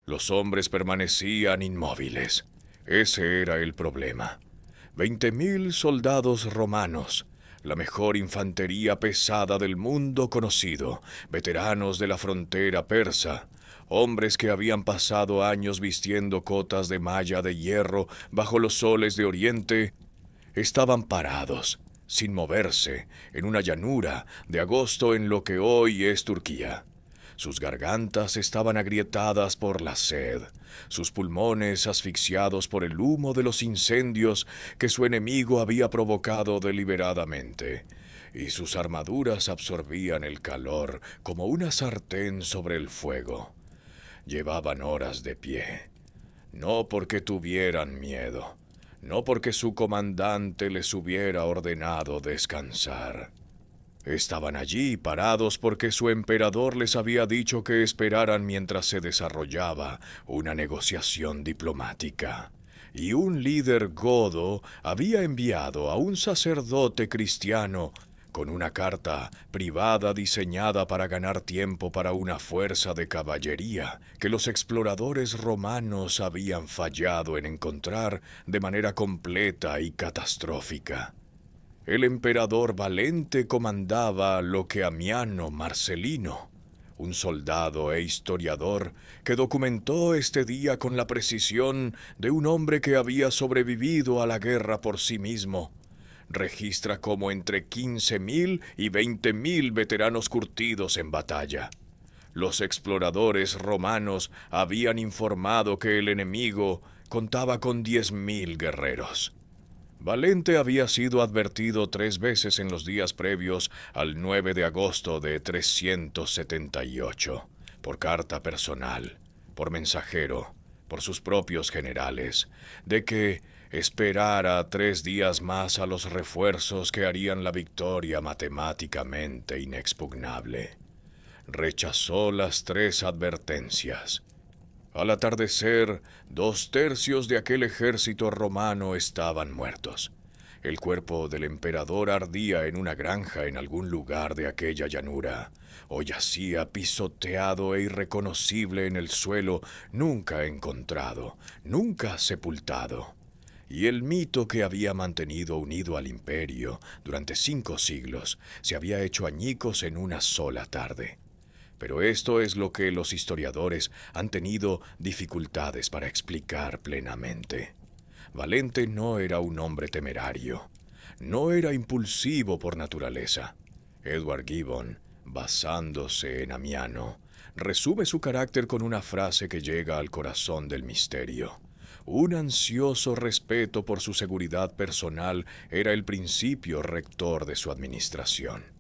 Los hombres permanecían inmóviles. Ese era el problema. 20.000 soldados romanos, la mejor infantería pesada del mundo conocido, veteranos de la frontera persa, hombres que habían pasado años vistiendo cotas de malla de hierro bajo los soles de Oriente, estaban parados, sin moverse, en una llanura de agosto en lo que hoy es Turquía. Sus gargantas estaban agrietadas por la sed, sus pulmones asfixiados por el humo de los incendios que su enemigo había provocado deliberadamente, y sus armaduras absorbían el calor como una sartén sobre el fuego. Llevaban horas de pie, no porque tuvieran miedo, no porque su comandante les hubiera ordenado descansar. Estaban allí parados porque su emperador les había dicho que esperaran mientras se desarrollaba una negociación diplomática. Y un líder godo había enviado a un sacerdote cristiano con una carta privada diseñada para ganar tiempo para una fuerza de caballería que los exploradores romanos habían fallado en encontrar de manera completa y catastrófica. El emperador Valente comandaba lo que Amiano Marcelino, un soldado e historiador que documentó este día con la precisión de un hombre que había sobrevivido a la guerra por sí mismo. Registra como entre 15.000 y 20.000 veteranos curtidos en batalla. Los exploradores romanos habían informado que el enemigo contaba con 10.000 guerreros. Valente había sido advertido 3 veces en los días previos al 9 de agosto de 378, por carta personal, por mensajero, por sus propios generales, de que esperara 3 días más a los refuerzos que harían la victoria matemáticamente inexpugnable. Rechazó las 3 advertencias. Al atardecer, 2/3 de aquel ejército romano estaban muertos. El cuerpo del emperador ardía en una granja en algún lugar de aquella llanura, o yacía pisoteado e irreconocible en el suelo, nunca encontrado, nunca sepultado. Y el mito que había mantenido unido al imperio durante 5 siglos se había hecho añicos en una sola tarde. Pero esto es lo que los historiadores han tenido dificultades para explicar plenamente. Valente no era un hombre temerario, no era impulsivo por naturaleza. Edward Gibbon, basándose en Amiano, resume su carácter con una frase que llega al corazón del misterio. Un ansioso respeto por su seguridad personal era el principio rector de su administración.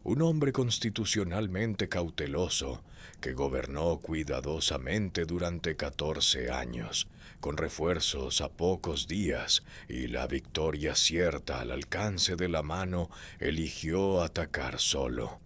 Un hombre constitucionalmente cauteloso que gobernó cuidadosamente durante 14 años, con refuerzos a pocos días y la victoria cierta al alcance de la mano, eligió atacar solo.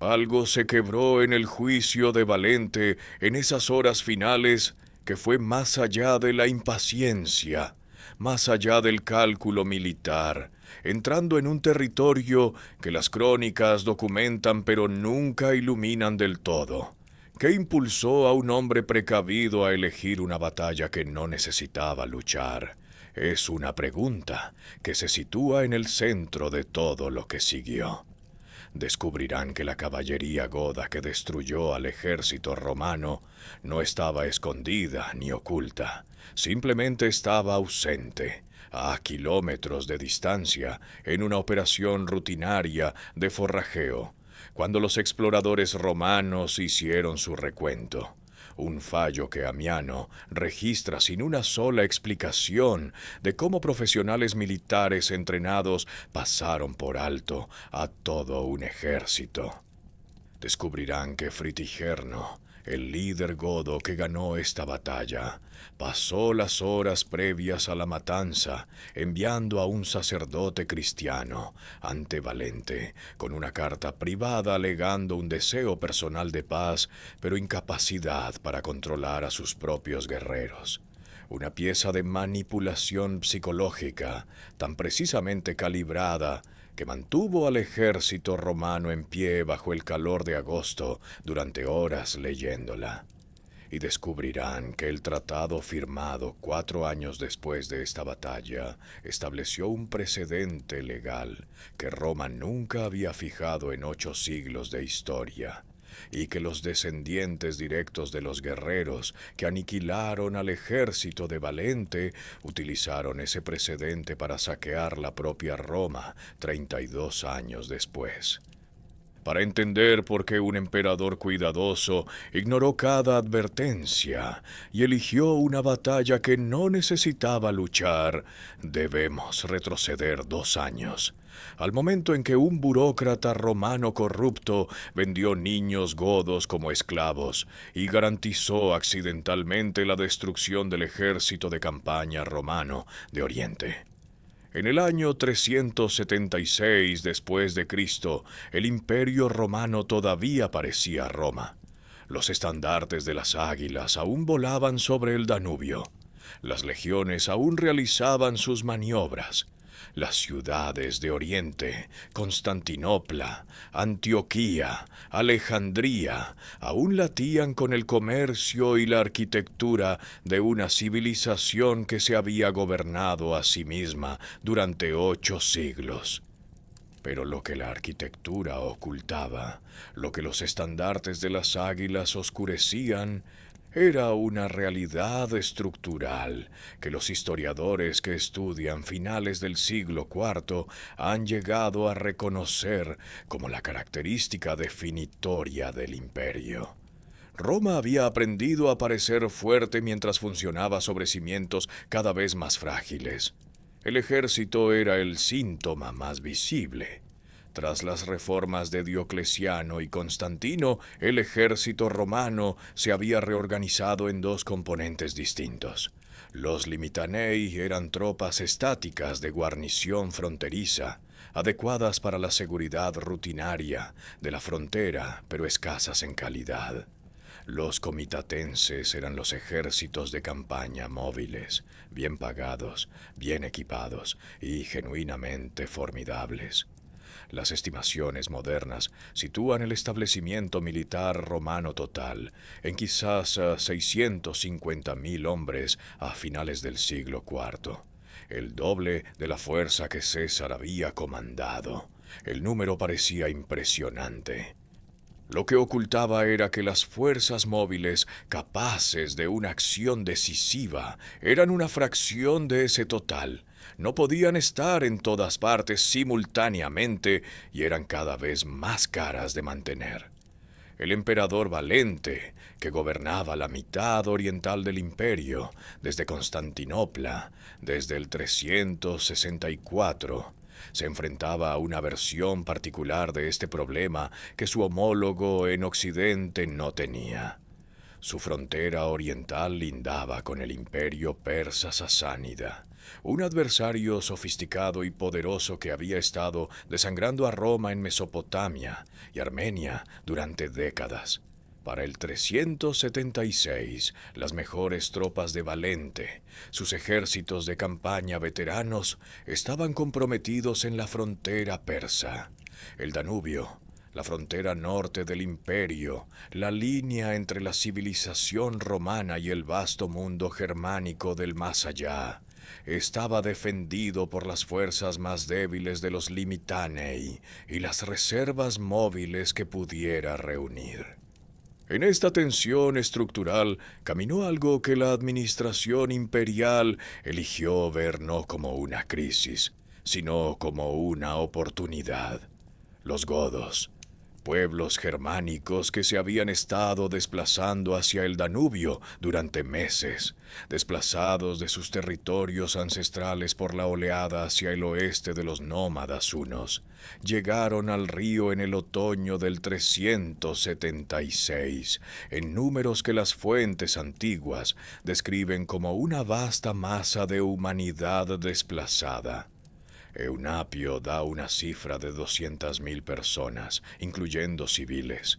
Algo se quebró en el juicio de Valente en esas horas finales que fue más allá de la impaciencia, más allá del cálculo militar, entrando en un territorio que las crónicas documentan pero nunca iluminan del todo, que impulsó a un hombre precavido a elegir una batalla que no necesitaba luchar. Es una pregunta que se sitúa en el centro de todo lo que siguió. Descubrirán que la caballería goda que destruyó al ejército romano no estaba escondida ni oculta, simplemente estaba ausente, a kilómetros de distancia, en una operación rutinaria de forrajeo, cuando los exploradores romanos hicieron su recuento. Un fallo que Amiano registra sin una sola explicación de cómo profesionales militares entrenados pasaron por alto a todo un ejército. Descubrirán que Fritigerno, el líder godo que ganó esta batalla, pasó las horas previas a la matanza enviando a un sacerdote cristiano ante Valente con una carta privada alegando un deseo personal de paz, pero incapacidad para controlar a sus propios guerreros. Una pieza de manipulación psicológica tan precisamente calibrada que mantuvo al ejército romano en pie bajo el calor de agosto durante horas leyéndola. y descubrirán que el tratado firmado 4 años después de esta batalla estableció un precedente legal que Roma nunca había fijado en 8 siglos de historia, y que los descendientes directos de los guerreros que aniquilaron al ejército de Valente utilizaron ese precedente para saquear la propia Roma 32 años después. Para entender por qué un emperador cuidadoso ignoró cada advertencia y eligió una batalla que no necesitaba luchar, debemos retroceder 2 años, al momento en que un burócrata romano corrupto vendió niños godos como esclavos y garantizó accidentalmente la destrucción del ejército de campaña romano de Oriente. En el año 376 después de Cristo, el Imperio Romano todavía parecía Roma. Los estandartes de las águilas aún volaban sobre el Danubio. Las legiones aún realizaban sus maniobras. Las ciudades de Oriente, Constantinopla, Antioquía, Alejandría, aún latían con el comercio y la arquitectura de una civilización que se había gobernado a sí misma durante 8 siglos. Pero lo que la arquitectura ocultaba, lo que los estandartes de las águilas oscurecían, era una realidad estructural que los historiadores que estudian finales del siglo IV han llegado a reconocer como la característica definitoria del imperio. Roma había aprendido a parecer fuerte mientras funcionaba sobre cimientos cada vez más frágiles. El ejército era el síntoma más visible. Tras las reformas de Diocleciano y Constantino, el ejército romano se había reorganizado en 2 componentes distintos. Los limitanei eran tropas estáticas de guarnición fronteriza, adecuadas para la seguridad rutinaria de la frontera, pero escasas en calidad. Los comitatenses eran los ejércitos de campaña móviles, bien pagados, bien equipados y genuinamente formidables. Las estimaciones modernas sitúan el establecimiento militar romano total en quizás 650.000 hombres a finales del siglo IV, el doble de la fuerza que César había comandado. El número parecía impresionante. Lo que ocultaba era que las fuerzas móviles capaces de una acción decisiva eran una fracción de ese total. No podían estar en todas partes simultáneamente y eran cada vez más caras de mantener. El emperador Valente, que gobernaba la mitad oriental del imperio, desde Constantinopla, desde el 364, se enfrentaba a una versión particular de este problema que su homólogo en Occidente no tenía. Su frontera oriental lindaba con el imperio persa sasánida, un adversario sofisticado y poderoso que había estado desangrando a Roma en Mesopotamia y Armenia durante décadas. Para el 376, las mejores tropas de Valente, sus ejércitos de campaña veteranos, estaban comprometidos en la frontera persa. El Danubio, la frontera norte del imperio, la línea entre la civilización romana y el vasto mundo germánico del más allá, estaba defendido por las fuerzas más débiles de los limitanei y las reservas móviles que pudiera reunir. En esta tensión estructural caminó algo que la administración imperial eligió ver no como una crisis, sino como una oportunidad. Los godos, pueblos germánicos que se habían estado desplazando hacia el Danubio durante meses, desplazados de sus territorios ancestrales por la oleada hacia el oeste de los nómadas hunos, llegaron al río en el otoño del 376, en números que las fuentes antiguas describen como una vasta masa de humanidad desplazada. Eunapio da una cifra de 200.000 personas, incluyendo civiles.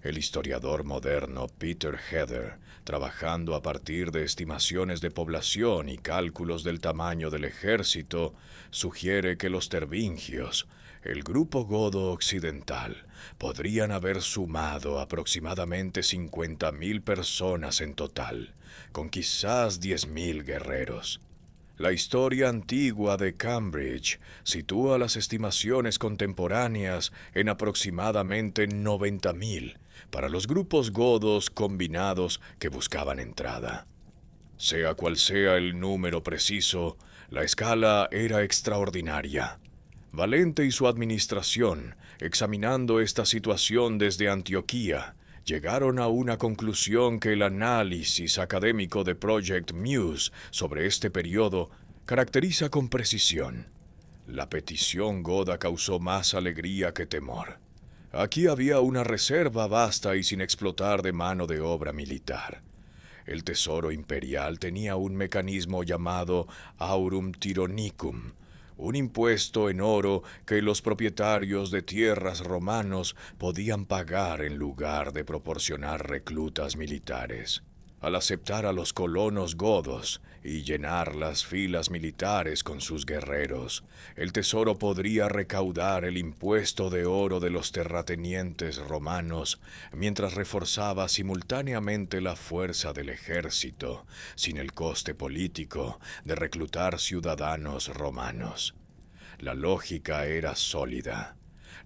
El historiador moderno Peter Heather, trabajando a partir de estimaciones de población y cálculos del tamaño del ejército, sugiere que los tervingios, El grupo godo occidental podrían haber sumado aproximadamente 50.000 personas en total, con quizás 10.000 guerreros. La historia antigua de Cambridge sitúa las estimaciones contemporáneas en aproximadamente 90.000 para los grupos godos combinados que buscaban entrada. Sea cual sea el número preciso, la escala era extraordinaria. Valente y su administración, examinando esta situación desde Antioquía, llegaron a una conclusión que el análisis académico de Project Muse sobre este periodo caracteriza con precisión. La petición goda causó más alegría que temor. Aquí había una reserva vasta y sin explotar de mano de obra militar. El tesoro imperial tenía un mecanismo llamado Aurum Tyronicum, un impuesto en oro que los propietarios de tierras romanos podían pagar en lugar de proporcionar reclutas militares. Al aceptar a los colonos godos y llenar las filas militares con sus guerreros, el tesoro podría recaudar el impuesto de oro de los terratenientes romanos, mientras reforzaba simultáneamente la fuerza del ejército, sin el coste político de reclutar ciudadanos romanos. La lógica era sólida.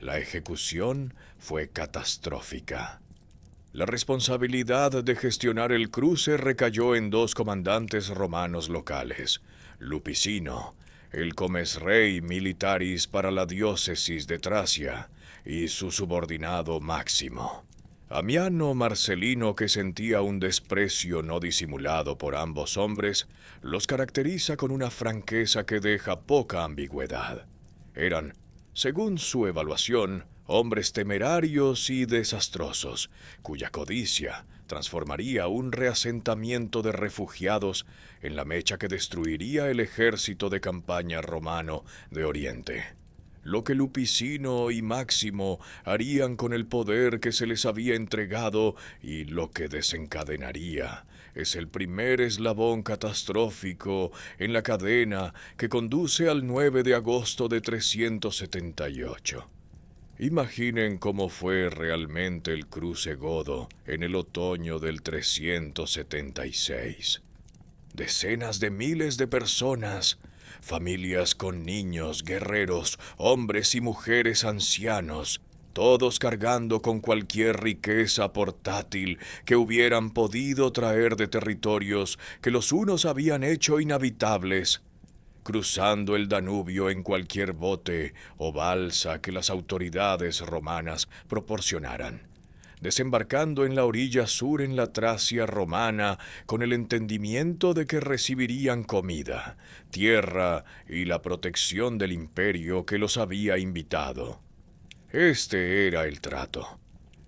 La ejecución fue catastrófica. La responsabilidad de gestionar el cruce recayó en dos comandantes romanos locales, Lupicino, el comesrey militaris para la diócesis de Tracia, y su subordinado Máximo. Amiano Marcelino, que sentía un desprecio no disimulado por ambos hombres, los caracteriza con una franqueza que deja poca ambigüedad. Eran, según su evaluación, hombres temerarios y desastrosos, cuya codicia transformaría un reasentamiento de refugiados en la mecha que destruiría el ejército de campaña romano de Oriente. Lo que Lupicino y Máximo harían con el poder que se les había entregado y lo que desencadenaría es el primer eslabón catastrófico en la cadena que conduce al 9 de agosto de 378. Imaginen cómo fue realmente el cruce godo en el otoño del 376. Decenas de miles de personas, familias con niños, guerreros, hombres y mujeres ancianos, todos cargando con cualquier riqueza portátil que hubieran podido traer de territorios que los unos habían hecho inhabitables, cruzando el Danubio en cualquier bote o balsa que las autoridades romanas proporcionaran, desembarcando en la orilla sur en la Tracia romana con el entendimiento de que recibirían comida, tierra y la protección del imperio que los había invitado. Este era el trato.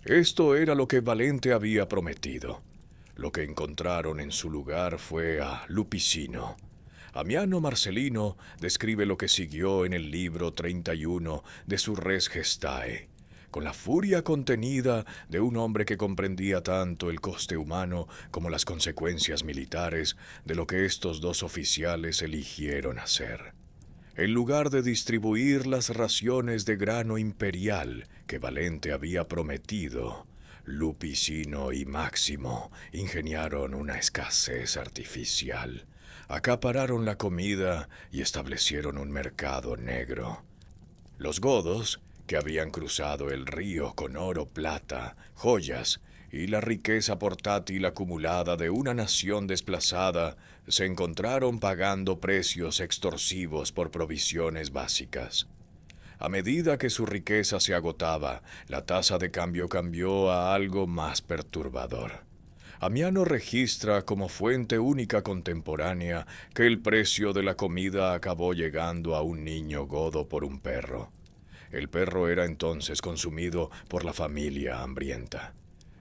Esto era lo que Valente había prometido. Lo que encontraron en su lugar fue a Lupicino. Amiano Marcelino describe lo que siguió en el libro 31 de su Res Gestae, con la furia contenida de un hombre que comprendía tanto el coste humano como las consecuencias militares de lo que estos dos oficiales eligieron hacer. En lugar de distribuir las raciones de grano imperial que Valente había prometido, Lupicino y Máximo ingeniaron una escasez artificial. Acapararon la comida y establecieron un mercado negro. Los godos, que habían cruzado el río con oro, plata, joyas y la riqueza portátil acumulada de una nación desplazada, se encontraron pagando precios extorsivos por provisiones básicas. A medida que su riqueza se agotaba, la tasa de cambio cambió a algo más perturbador. Amiano registra como fuente única contemporánea que el precio de la comida acabó llegando a un niño godo por un perro. El perro era entonces consumido por la familia hambrienta.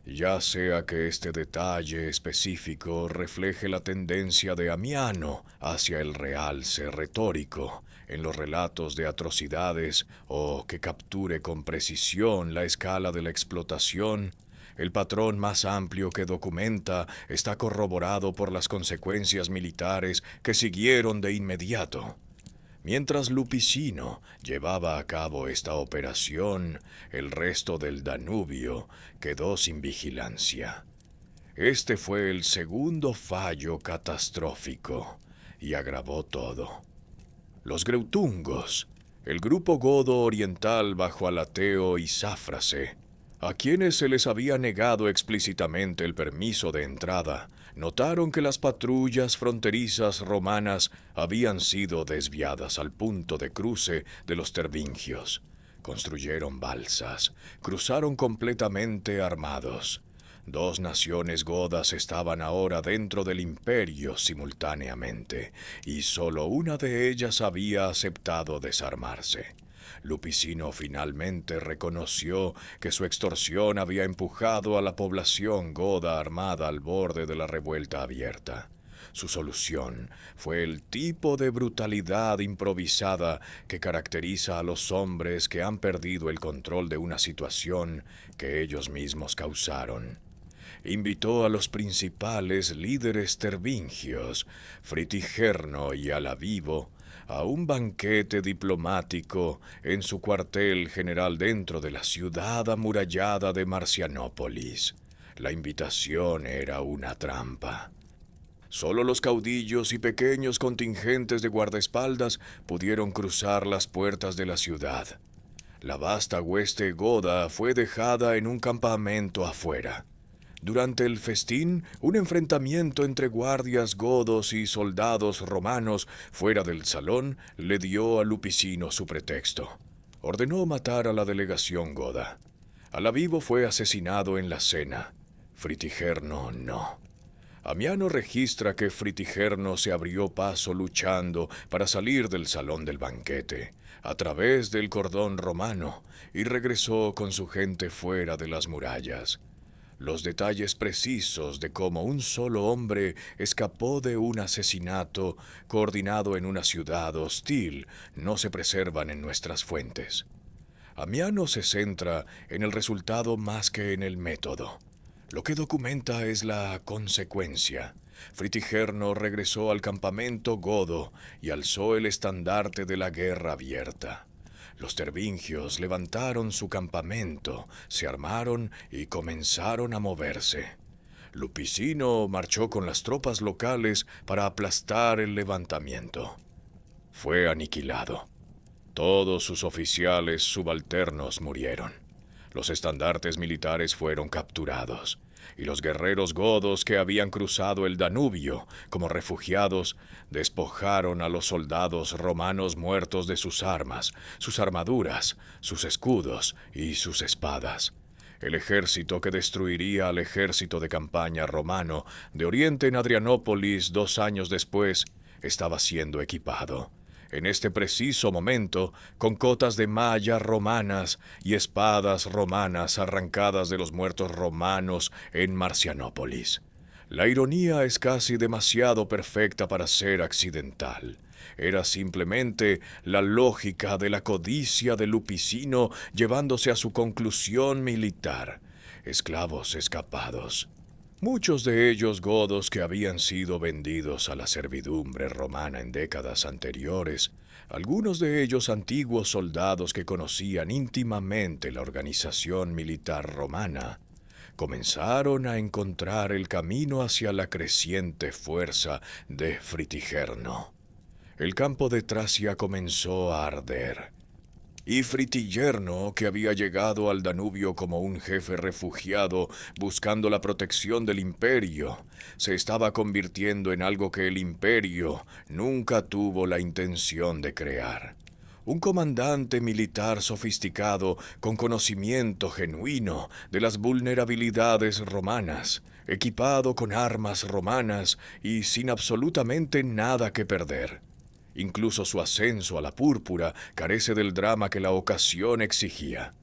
Ya sea que este detalle específico refleje la tendencia de Amiano hacia el realce retórico en los relatos de atrocidades o que capture con precisión la escala de la explotación, el patrón más amplio que documenta está corroborado por las consecuencias militares que siguieron de inmediato. Mientras Lupicino llevaba a cabo esta operación, el resto del Danubio quedó sin vigilancia. Este fue el segundo fallo catastrófico y agravó todo. Los greutungos, el grupo godo oriental bajo Alateo y Sáfrace, a quienes se les había negado explícitamente el permiso de entrada, notaron que las patrullas fronterizas romanas habían sido desviadas al punto de cruce de los tervingios. Construyeron balsas, cruzaron completamente armados. Dos naciones godas estaban ahora dentro del imperio simultáneamente, y solo una de ellas había aceptado desarmarse. Lupicino finalmente reconoció que su extorsión había empujado a la población goda armada al borde de la revuelta abierta. Su solución fue el tipo de brutalidad improvisada que caracteriza a los hombres que han perdido el control de una situación que ellos mismos causaron. Invitó a los principales líderes tervingios, Fritigerno y Alavivo, a un banquete diplomático en su cuartel general dentro de la ciudad amurallada de Marcianópolis. La invitación era una trampa. Solo los caudillos y pequeños contingentes de guardaespaldas pudieron cruzar las puertas de la ciudad. La vasta hueste goda fue dejada en un campamento afuera. Durante el festín, un enfrentamiento entre guardias godos y soldados romanos fuera del salón le dio a Lupicino su pretexto. Ordenó matar a la delegación goda. Alavivo fue asesinado en la cena. Fritigerno no. Amiano registra que Fritigerno se abrió paso luchando para salir del salón del banquete, a través del cordón romano, y regresó con su gente fuera de las murallas. Los detalles precisos de cómo un solo hombre escapó de un asesinato coordinado en una ciudad hostil no se preservan en nuestras fuentes. Amiano se centra en el resultado más que en el método. Lo que documenta es la consecuencia. Fritigerno regresó al campamento godo y alzó el estandarte de la guerra abierta. Los tervingios levantaron su campamento, se armaron y comenzaron a moverse. Lupicino marchó con las tropas locales para aplastar el levantamiento. Fue aniquilado. Todos sus oficiales subalternos murieron. Los estandartes militares fueron capturados, y los guerreros godos que habían cruzado el Danubio como refugiados despojaron a los soldados romanos muertos de sus armas, sus armaduras, sus escudos y sus espadas. El ejército que destruiría al ejército de campaña romano de Oriente en Adrianópolis 2 años después estaba siendo equipado, en este preciso momento, con cotas de malla romanas y espadas romanas arrancadas de los muertos romanos en Marcianópolis. La ironía es casi demasiado perfecta para ser accidental. Era simplemente la lógica de la codicia de Lupicino llevándose a su conclusión militar. Esclavos escapados. Muchos de ellos godos que habían sido vendidos a la servidumbre romana en décadas anteriores, algunos de ellos antiguos soldados que conocían íntimamente la organización militar romana, comenzaron a encontrar el camino hacia la creciente fuerza de Fritigerno. El campo de Tracia comenzó a arder. Y Fritigerno, que había llegado al Danubio como un jefe refugiado buscando la protección del imperio, se estaba convirtiendo en algo que el imperio nunca tuvo la intención de crear. Un comandante militar sofisticado con conocimiento genuino de las vulnerabilidades romanas, equipado con armas romanas y sin absolutamente nada que perder. Incluso su ascenso a la púrpura carece del drama que la ocasión exigía.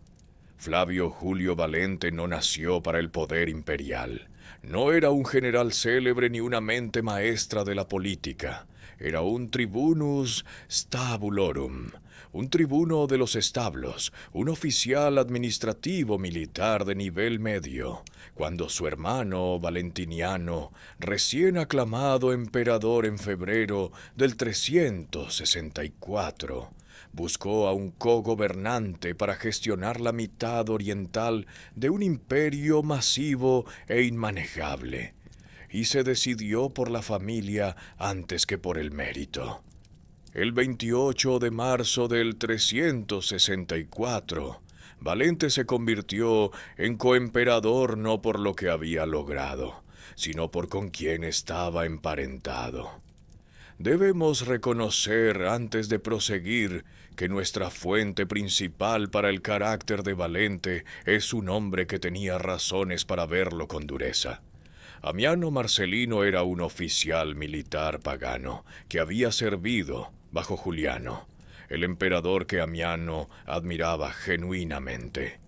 Flavio Julio Valente no nació para el poder imperial. No era un general célebre ni una mente maestra de la política. Era un tribunus stabulorum, un tribuno de los establos, un oficial administrativo militar de nivel medio, cuando su hermano Valentiniano, recién aclamado emperador en febrero del 364, buscó a un cogobernante para gestionar la mitad oriental de un imperio masivo e inmanejable, y se decidió por la familia antes que por el mérito. El 28 de marzo del 364, Valente se convirtió en coemperador no por lo que había logrado, sino por con quien estaba emparentado. Debemos reconocer antes de proseguir que nuestra fuente principal para el carácter de Valente es un hombre que tenía razones para verlo con dureza. Amiano Marcelino era un oficial militar pagano que había servido bajo Juliano, el emperador que Amiano admiraba genuinamente.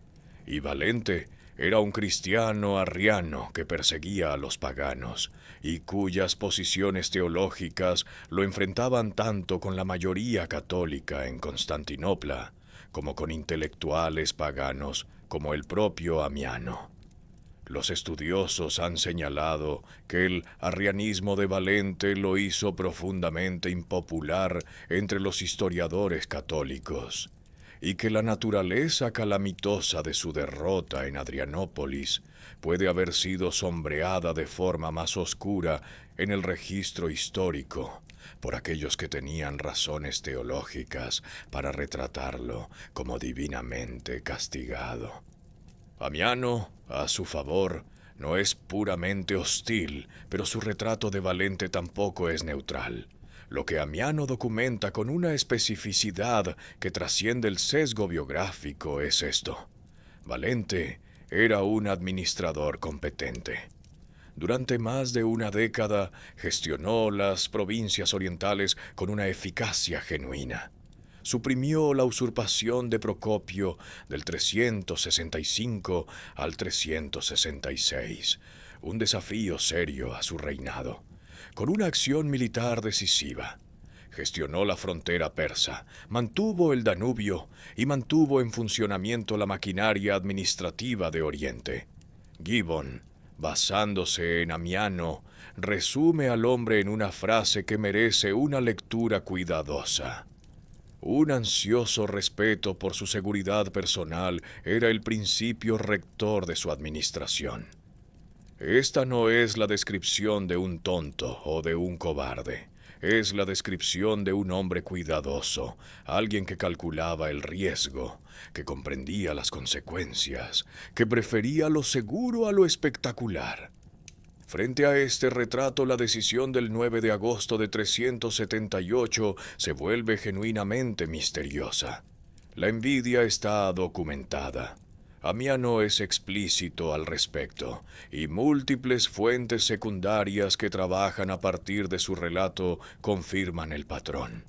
Y Valente era un cristiano arriano que perseguía a los paganos y cuyas posiciones teológicas lo enfrentaban tanto con la mayoría católica en Constantinopla como con intelectuales paganos como el propio Amiano. Los estudiosos han señalado que el arrianismo de Valente lo hizo profundamente impopular entre los historiadores católicos, y que la naturaleza calamitosa de su derrota en Adrianópolis puede haber sido sombreada de forma más oscura en el registro histórico por aquellos que tenían razones teológicas para retratarlo como divinamente castigado. Amiano, a su favor, no es puramente hostil, pero su retrato de Valente tampoco es neutral. Lo que Amiano documenta con una especificidad que trasciende el sesgo biográfico es esto: Valente era un administrador competente. Durante más de una década gestionó las provincias orientales con una eficacia genuina. Suprimió la usurpación de Procopio del 365 al 366, un desafío serio a su reinado, con una acción militar decisiva. Gestionó la frontera persa, mantuvo el Danubio y mantuvo en funcionamiento la maquinaria administrativa de Oriente. Gibbon, basándose en Amiano, resume al hombre en una frase que merece una lectura cuidadosa. Un ansioso respeto por su seguridad personal era el principio rector de su administración. Esta no es la descripción de un tonto o de un cobarde. Es la descripción de un hombre cuidadoso, alguien que calculaba el riesgo, que comprendía las consecuencias, que prefería lo seguro a lo espectacular. Frente a este retrato, la decisión del 9 de agosto de 378 se vuelve genuinamente misteriosa. La envidia está documentada. Amiano es explícito al respecto, y múltiples fuentes secundarias que trabajan a partir de su relato confirman el patrón.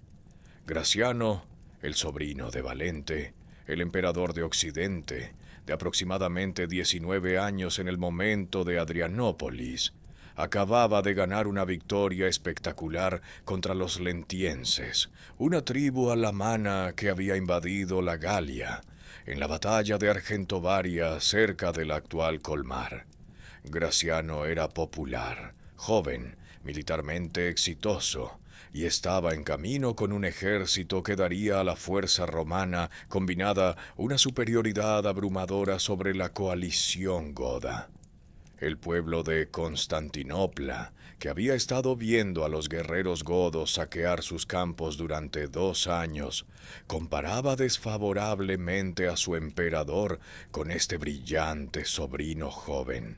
Graciano, el sobrino de Valente, el emperador de Occidente, de aproximadamente 19 años en el momento de Adrianópolis, acababa de ganar una victoria espectacular contra los lentienses, una tribu alamana que había invadido la Galia, en la batalla de Argentovaria cerca del actual Colmar. Graciano era popular, joven, militarmente exitoso, y estaba en camino con un ejército que daría a la fuerza romana combinada una superioridad abrumadora sobre la coalición goda. El pueblo de Constantinopla, que había estado viendo a los guerreros godos saquear sus campos durante 2 años, comparaba desfavorablemente a su emperador con este brillante sobrino joven.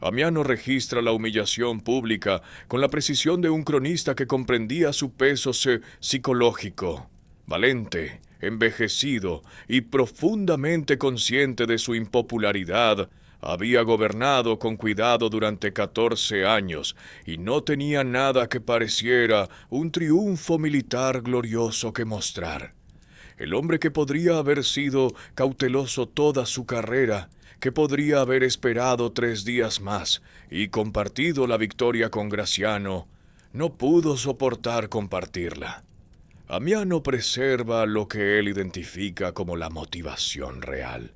Amiano registra la humillación pública con la precisión de un cronista que comprendía su peso psicológico. Valente, envejecido y profundamente consciente de su impopularidad, había gobernado con cuidado durante 14 años y no tenía nada que pareciera un triunfo militar glorioso que mostrar. El hombre que podría haber sido cauteloso toda su carrera, que podría haber esperado 3 días más y compartido la victoria con Graciano, no pudo soportar compartirla. Amiano preserva lo que él identifica como la motivación real.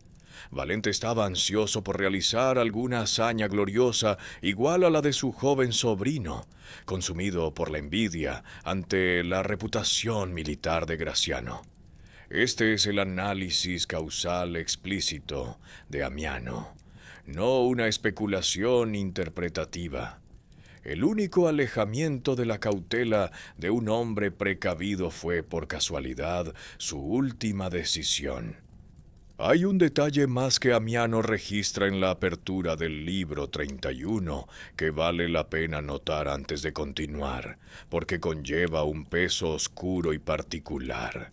Valente estaba ansioso por realizar alguna hazaña gloriosa igual a la de su joven sobrino, consumido por la envidia ante la reputación militar de Graciano. Este es el análisis causal explícito de Amiano, no una especulación interpretativa. El único alejamiento de la cautela de un hombre precavido fue, por casualidad, su última decisión. Hay un detalle más que Amiano registra en la apertura del libro 31 que vale la pena notar antes de continuar, porque conlleva un peso oscuro y particular.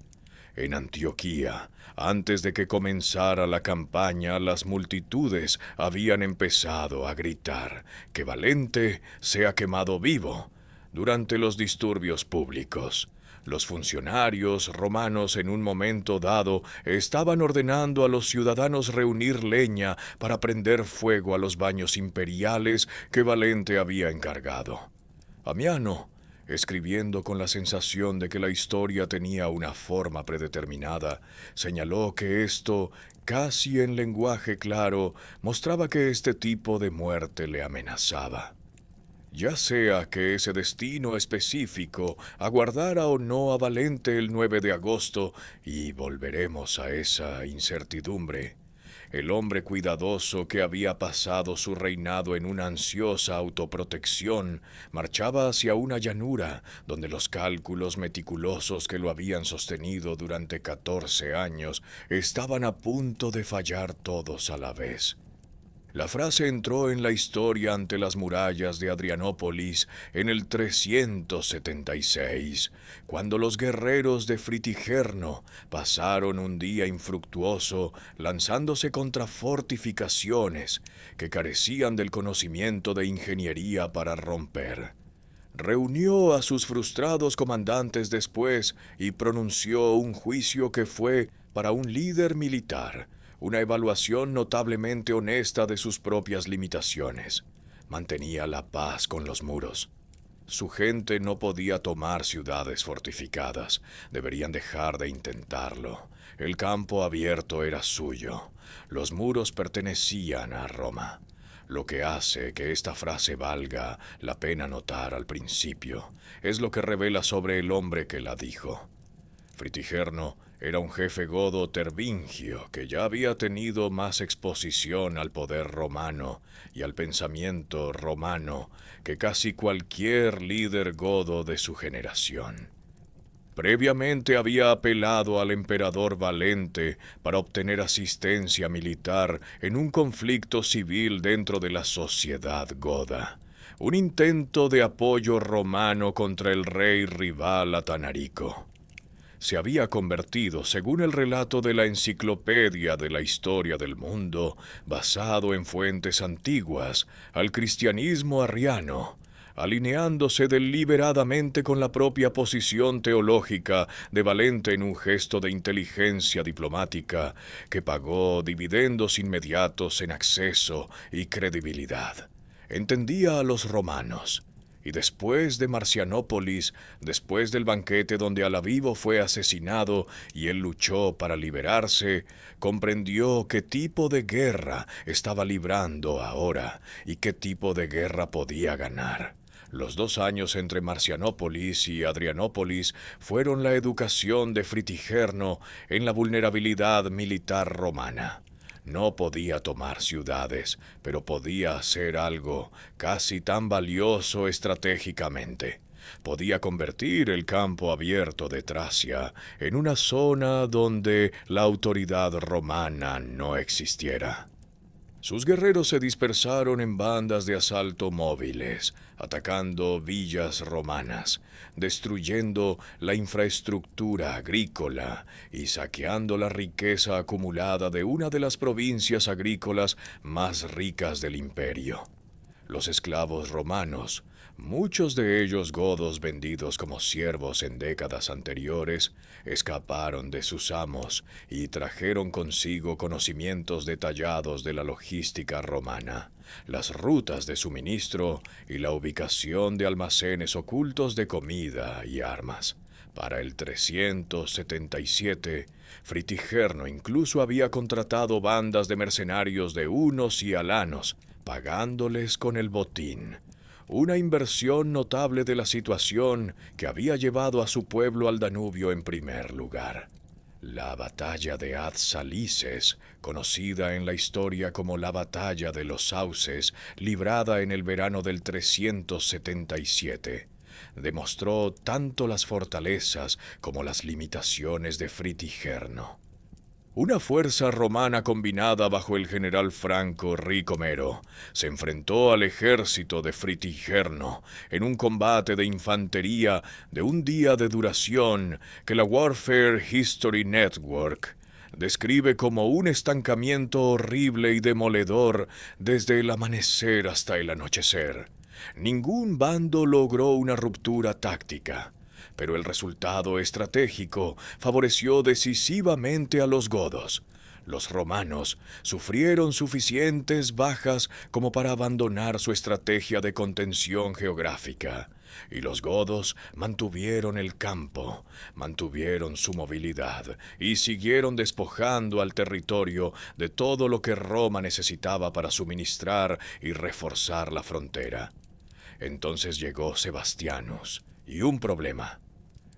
En Antioquía, antes de que comenzara la campaña, las multitudes habían empezado a gritar que Valente sea quemado vivo durante los disturbios públicos. Los funcionarios romanos en un momento dado estaban ordenando a los ciudadanos reunir leña para prender fuego a los baños imperiales que Valente había encargado. Amiano, escribiendo con la sensación de que la historia tenía una forma predeterminada, señaló que esto, casi en lenguaje claro, mostraba que este tipo de muerte le amenazaba. Ya sea que ese destino específico aguardara o no a Valente el 9 de agosto, y volveremos a esa incertidumbre, el hombre cuidadoso que había pasado su reinado en una ansiosa autoprotección marchaba hacia una llanura donde los cálculos meticulosos que lo habían sostenido durante 14 años estaban a punto de fallar todos a la vez. La frase entró en la historia ante las murallas de Adrianópolis en el 376, cuando los guerreros de Fritigerno pasaron un día infructuoso lanzándose contra fortificaciones que carecían del conocimiento de ingeniería para romper. Reunió a sus frustrados comandantes después y pronunció un juicio que fue, para un líder militar, una evaluación notablemente honesta de sus propias limitaciones. Mantenía la paz con los muros. Su gente no podía tomar ciudades fortificadas. Deberían dejar de intentarlo. El campo abierto era suyo. Los muros pertenecían a Roma. Lo que hace que esta frase valga la pena notar al principio es lo que revela sobre el hombre que la dijo. Fritigerno era un jefe godo tervingio que ya había tenido más exposición al poder romano y al pensamiento romano que casi cualquier líder godo de su generación. Previamente había apelado al emperador Valente para obtener asistencia militar en un conflicto civil dentro de la sociedad goda, un intento de apoyo romano contra el rey rival Atanarico. Se había convertido, según el relato de la Enciclopedia de la Historia del Mundo, basado en fuentes antiguas, al cristianismo arriano, alineándose deliberadamente con la propia posición teológica de Valente en un gesto de inteligencia diplomática que pagó dividendos inmediatos en acceso y credibilidad. Entendía a los romanos. Y después de Marcianópolis, después del banquete donde Alavivo fue asesinado y él luchó para liberarse, comprendió qué tipo de guerra estaba librando ahora y qué tipo de guerra podía ganar. Los 2 años entre Marcianópolis y Adrianópolis fueron la educación de Fritigerno en la vulnerabilidad militar romana. No podía tomar ciudades, pero podía hacer algo casi tan valioso estratégicamente. Podía convertir el campo abierto de Tracia en una zona donde la autoridad romana no existiera. Sus guerreros se dispersaron en bandas de asalto móviles, atacando villas romanas, destruyendo la infraestructura agrícola y saqueando la riqueza acumulada de una de las provincias agrícolas más ricas del imperio. Los esclavos romanos, muchos de ellos godos vendidos como siervos en décadas anteriores, escaparon de sus amos y trajeron consigo conocimientos detallados de la logística romana, las rutas de suministro y la ubicación de almacenes ocultos de comida y armas. Para el 377, Fritigerno incluso había contratado bandas de mercenarios de hunos y alanos, pagándoles con el botín. Una inversión notable de la situación que había llevado a su pueblo al Danubio en primer lugar. La batalla de Ad-Salices, conocida en la historia como la batalla de los Sauces, librada en el verano del 377, demostró tanto las fortalezas como las limitaciones de Fritigerno. Una fuerza romana combinada bajo el general franco Ricomero se enfrentó al ejército de Fritigerno en un combate de infantería de un día de duración que la Warfare History Network describe como un estancamiento horrible y demoledor desde el amanecer hasta el anochecer. Ningún bando logró una ruptura táctica, pero el resultado estratégico favoreció decisivamente a los godos. Los romanos sufrieron suficientes bajas como para abandonar su estrategia de contención geográfica, y los godos mantuvieron el campo, mantuvieron su movilidad y siguieron despojando al territorio de todo lo que Roma necesitaba para suministrar y reforzar la frontera. Entonces llegó Sebastianus y un problema.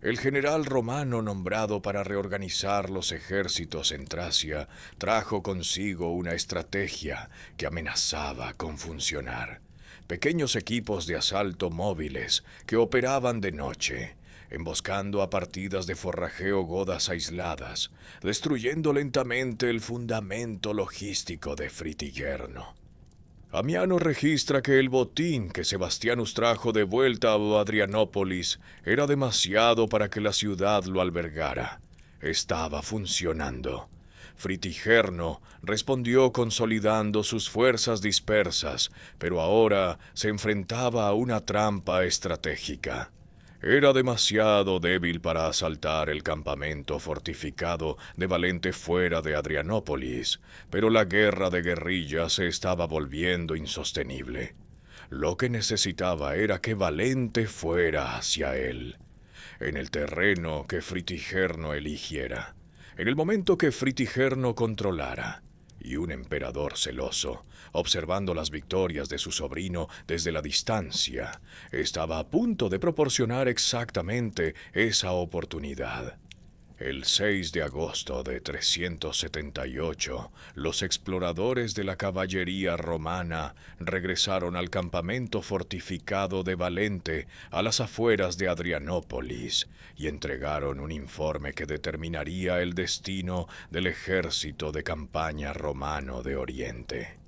El general romano nombrado para reorganizar los ejércitos en Tracia trajo consigo una estrategia que amenazaba con funcionar. Pequeños equipos de asalto móviles que operaban de noche, emboscando a partidas de forrajeo godas aisladas, destruyendo lentamente el fundamento logístico de Fritigerno. Amiano registra que el botín que Sebastianus trajo de vuelta a Adrianópolis era demasiado para que la ciudad lo albergara. Estaba funcionando. Fritigerno respondió consolidando sus fuerzas dispersas, pero ahora se enfrentaba a una trampa estratégica. Era demasiado débil para asaltar el campamento fortificado de Valente fuera de Adrianópolis, pero la guerra de guerrillas se estaba volviendo insostenible. Lo que necesitaba era que Valente fuera hacia él, en el terreno que Fritigerno eligiera, en el momento que Fritigerno controlara. Y un emperador celoso, observando las victorias de su sobrino desde la distancia, estaba a punto de proporcionar exactamente esa oportunidad. El 6 de agosto de 378, los exploradores de la caballería romana regresaron al campamento fortificado de Valente a las afueras de Adrianópolis y entregaron un informe que determinaría el destino del ejército de campaña romano de Oriente.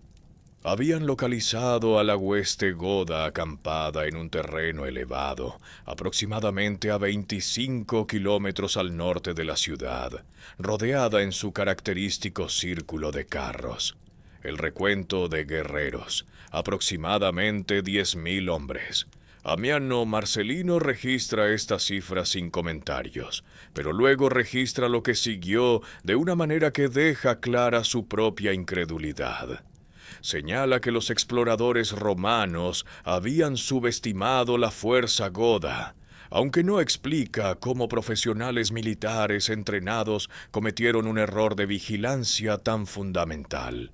Habían localizado a la hueste goda acampada en un terreno elevado, aproximadamente a 25 kilómetros al norte de la ciudad, rodeada en su característico círculo de carros. El recuento de guerreros, aproximadamente 10.000 hombres. Amiano Marcelino registra esta cifra sin comentarios, pero luego registra lo que siguió de una manera que deja clara su propia incredulidad. Señala que los exploradores romanos habían subestimado la fuerza goda, aunque no explica cómo profesionales militares entrenados cometieron un error de vigilancia tan fundamental.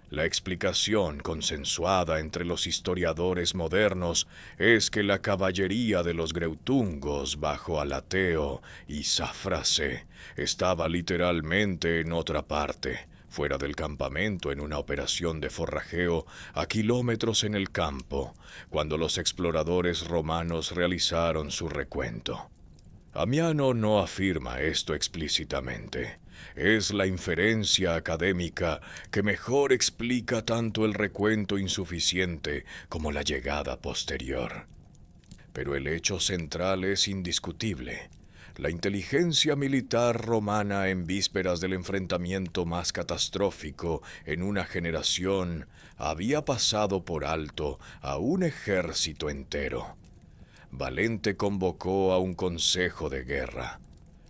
La explicación consensuada entre los historiadores modernos es que la caballería de los greutungos bajo Alateo y Safrase estaba literalmente en otra parte, fuera del campamento en una operación de forrajeo a kilómetros en el campo, cuando los exploradores romanos realizaron su recuento. Amiano no afirma esto explícitamente. Es la inferencia académica que mejor explica tanto el recuento insuficiente como la llegada posterior. Pero el hecho central es indiscutible. La inteligencia militar romana en vísperas del enfrentamiento más catastrófico en una generación había pasado por alto a un ejército entero. Valente convocó a un consejo de guerra.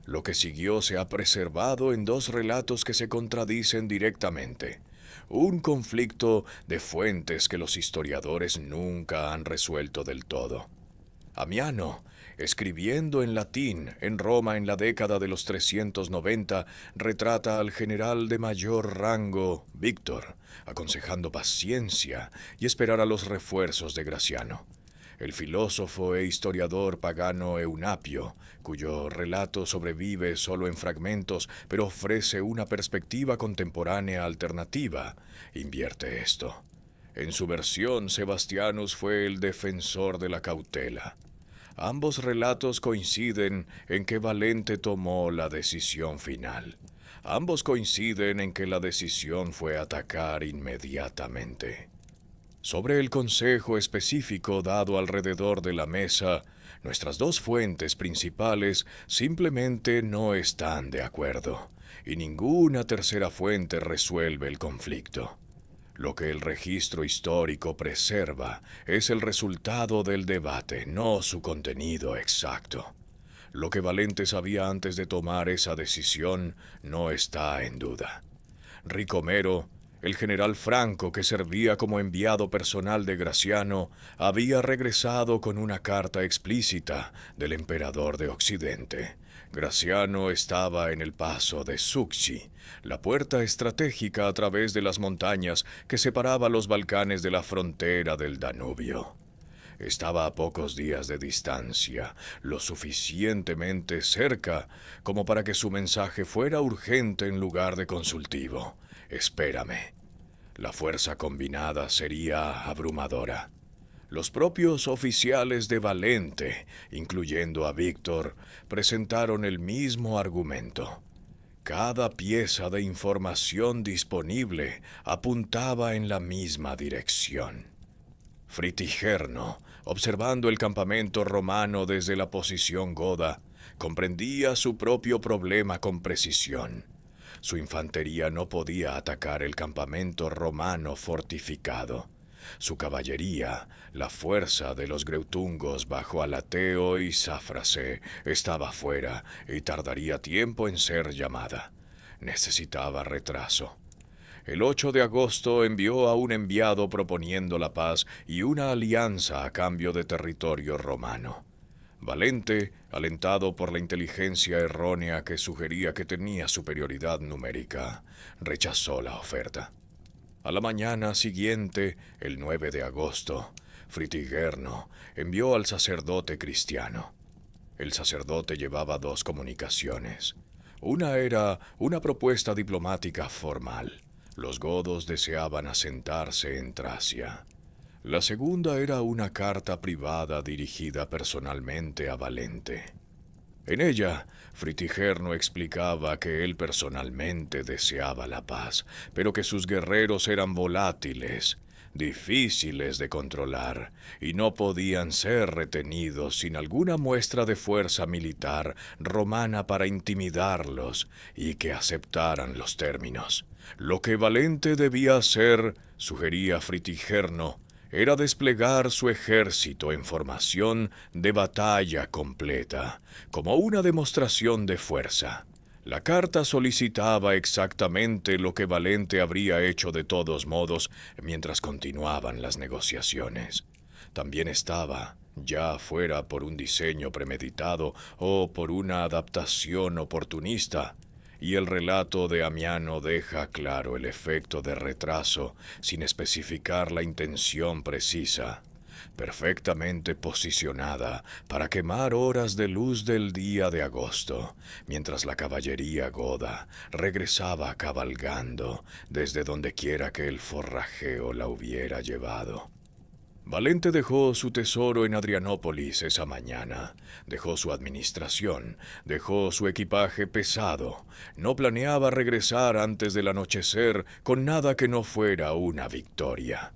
Lo que siguió se ha preservado en dos relatos que se contradicen directamente. Un conflicto de fuentes que los historiadores nunca han resuelto del todo. Amiano, escribiendo en latín en Roma en la década de los 390, retrata al general de mayor rango, Víctor, aconsejando paciencia y esperar a los refuerzos de Graciano. El filósofo e historiador pagano Eunapio, cuyo relato sobrevive solo en fragmentos, pero ofrece una perspectiva contemporánea alternativa, invierte esto. En su versión, Sebastianus fue el defensor de la cautela. Ambos relatos coinciden en que Valente tomó la decisión final. Ambos coinciden en que la decisión fue atacar inmediatamente. Sobre el consejo específico dado alrededor de la mesa, nuestras dos fuentes principales simplemente no están de acuerdo, y ninguna tercera fuente resuelve el conflicto. Lo que el registro histórico preserva es el resultado del debate, no su contenido exacto. Lo que Valente sabía antes de tomar esa decisión no está en duda. Ricomero, el general Franco que servía como enviado personal de Graciano, había regresado con una carta explícita del emperador de Occidente. Graciano estaba en el paso de Succi, la puerta estratégica a través de las montañas que separaba los Balcanes de la frontera del Danubio. Estaba a pocos días de distancia, lo suficientemente cerca como para que su mensaje fuera urgente en lugar de consultivo. Espérame. La fuerza combinada sería abrumadora. Los propios oficiales de Valente, incluyendo a Víctor, presentaron el mismo argumento. Cada pieza de información disponible apuntaba en la misma dirección. Fritigerno, observando el campamento romano desde la posición goda, comprendía su propio problema con precisión. Su infantería no podía atacar el campamento romano fortificado. Su caballería, la fuerza de los greutungos bajo Alateo y Sáfrace, estaba fuera y tardaría tiempo en ser llamada. Necesitaba retraso. El 8 de agosto envió a un enviado proponiendo la paz y una alianza a cambio de territorio romano. Valente, alentado por la inteligencia errónea que sugería que tenía superioridad numérica, rechazó la oferta. A la mañana siguiente, el 9 de agosto, Fritigerno envió al sacerdote cristiano. El sacerdote llevaba dos comunicaciones. Una era una propuesta diplomática formal. Los godos deseaban asentarse en Tracia. La segunda era una carta privada dirigida personalmente a Valente. En ella, Fritigerno explicaba que él personalmente deseaba la paz, pero que sus guerreros eran volátiles, difíciles de controlar, y no podían ser retenidos sin alguna muestra de fuerza militar romana para intimidarlos y que aceptaran los términos. Lo que Valente debía hacer, sugería Fritigerno, era desplegar su ejército en formación de batalla completa, como una demostración de fuerza. La carta solicitaba exactamente lo que Valente habría hecho de todos modos mientras continuaban las negociaciones. También estaba, ya fuera por un diseño premeditado o por una adaptación oportunista, y el relato de Amiano deja claro el efecto de retraso sin especificar la intención precisa, perfectamente posicionada para quemar horas de luz del día de agosto, mientras la caballería goda regresaba cabalgando desde donde quiera que el forrajeo la hubiera llevado. Valente dejó su tesoro en Adrianópolis esa mañana, dejó su administración, dejó su equipaje pesado. No planeaba regresar antes del anochecer con nada que no fuera una victoria.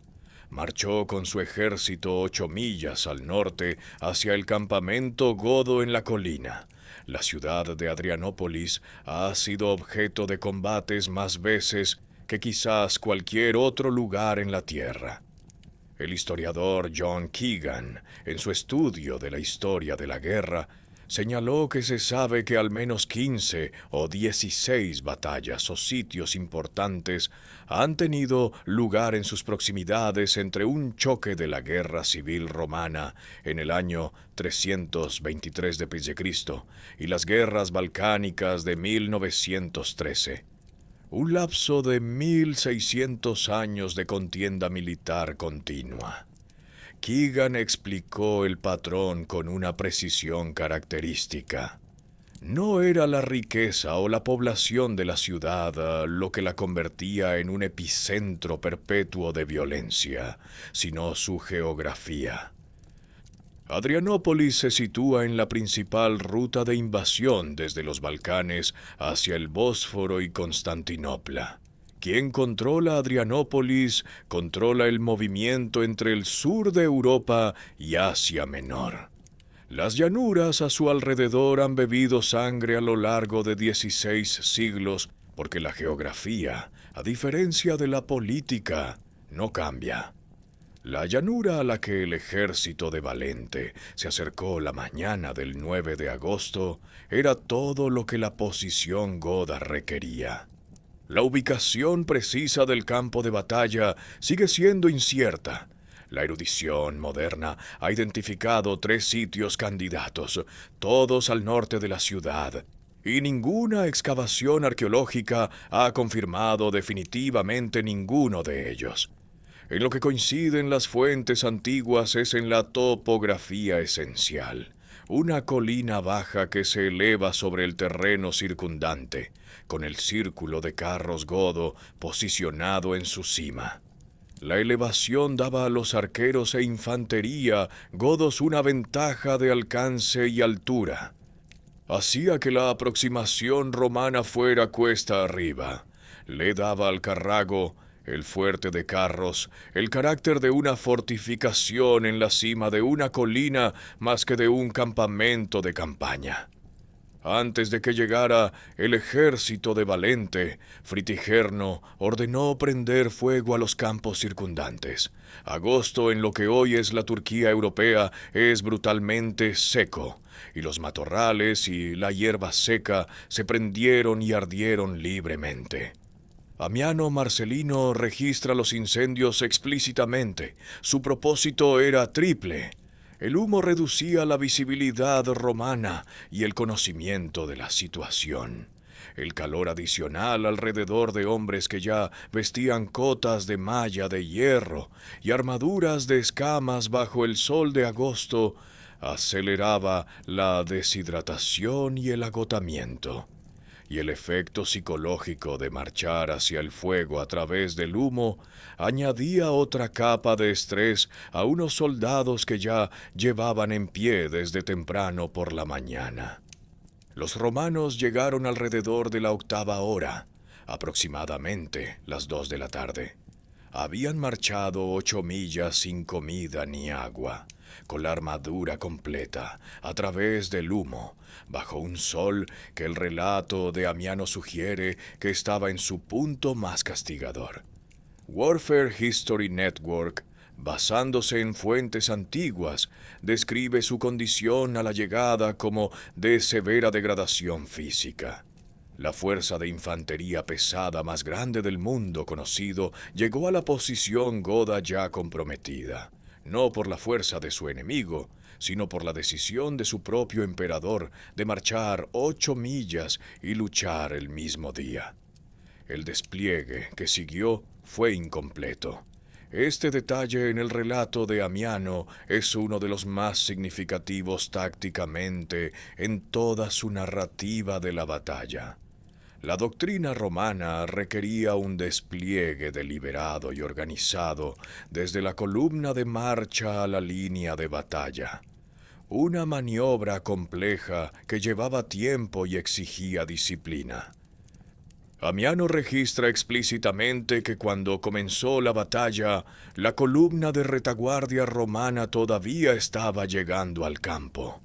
Marchó con su ejército 8 millas al norte hacia el campamento godo en la colina. La ciudad de Adrianópolis ha sido objeto de combates más veces que quizás cualquier otro lugar en la tierra. El historiador John Keegan, en su estudio de la historia de la guerra, Señaló que se sabe que al menos 15 o 16 batallas o sitios importantes han tenido lugar en sus proximidades entre un choque de la Guerra Civil Romana en el año 323 de Cristo y las guerras balcánicas de 1913. Un lapso de 1600 años de contienda militar continua. Keegan explicó el patrón con una precisión característica. No era la riqueza o la población de la ciudad lo que la convertía en un epicentro perpetuo de violencia, sino su geografía. Adrianópolis se sitúa en la principal ruta de invasión desde los Balcanes hacia el Bósforo y Constantinopla. Quien controla Adrianópolis controla el movimiento entre el sur de Europa y Asia Menor. Las llanuras a su alrededor han bebido sangre a lo largo de 16 siglos porque la geografía, a diferencia de la política, no cambia. La llanura a la que el ejército de Valente se acercó la mañana del 9 de agosto era todo lo que la posición goda requería. La ubicación precisa del campo de batalla sigue siendo incierta. La erudición moderna ha identificado 3 sitios candidatos, todos al norte de la ciudad, y ninguna excavación arqueológica ha confirmado definitivamente ninguno de ellos. En lo que coinciden las fuentes antiguas es en la topografía esencial, una colina baja que se eleva sobre el terreno circundante, con el círculo de carros godo posicionado en su cima. La elevación daba a los arqueros e infantería godos una ventaja de alcance y altura. Hacía que la aproximación romana fuera cuesta arriba. Le daba al carrago, el fuerte de carros, el carácter de una fortificación en la cima de una colina más que de un campamento de campaña. Antes de que llegara el ejército de Valente, Fritigerno ordenó prender fuego a los campos circundantes. Agosto, en lo que hoy es la Turquía europea, es brutalmente seco, y los matorrales y la hierba seca se prendieron y ardieron libremente. Amiano Marcelino registra los incendios explícitamente. Su propósito era triple. El humo reducía la visibilidad romana y el conocimiento de la situación. El calor adicional alrededor de hombres que ya vestían cotas de malla de hierro y armaduras de escamas bajo el sol de agosto aceleraba la deshidratación y el agotamiento. Y el efecto psicológico de marchar hacia el fuego a través del humo añadía otra capa de estrés a unos soldados que ya llevaban en pie desde temprano por la mañana. Los romanos llegaron alrededor de la 8ª hora, aproximadamente las 2 de la tarde. Habían marchado 8 millas sin comida ni agua, con la armadura completa, a través del humo, bajo un sol que el relato de Amiano sugiere que estaba en su punto más castigador. Warfare History Network, basándose en fuentes antiguas, describe su condición a la llegada como de severa degradación física. La fuerza de infantería pesada más grande del mundo conocido llegó a la posición goda ya comprometida, no por la fuerza de su enemigo, sino por la decisión de su propio emperador de marchar 8 millas y luchar el mismo día. El despliegue que siguió fue incompleto. Este detalle en el relato de Amiano es uno de los más significativos tácticamente en toda su narrativa de la batalla. La doctrina romana requería un despliegue deliberado y organizado desde la columna de marcha a la línea de batalla. Una maniobra compleja que llevaba tiempo y exigía disciplina. Amiano registra explícitamente que cuando comenzó la batalla, la columna de retaguardia romana todavía estaba llegando al campo.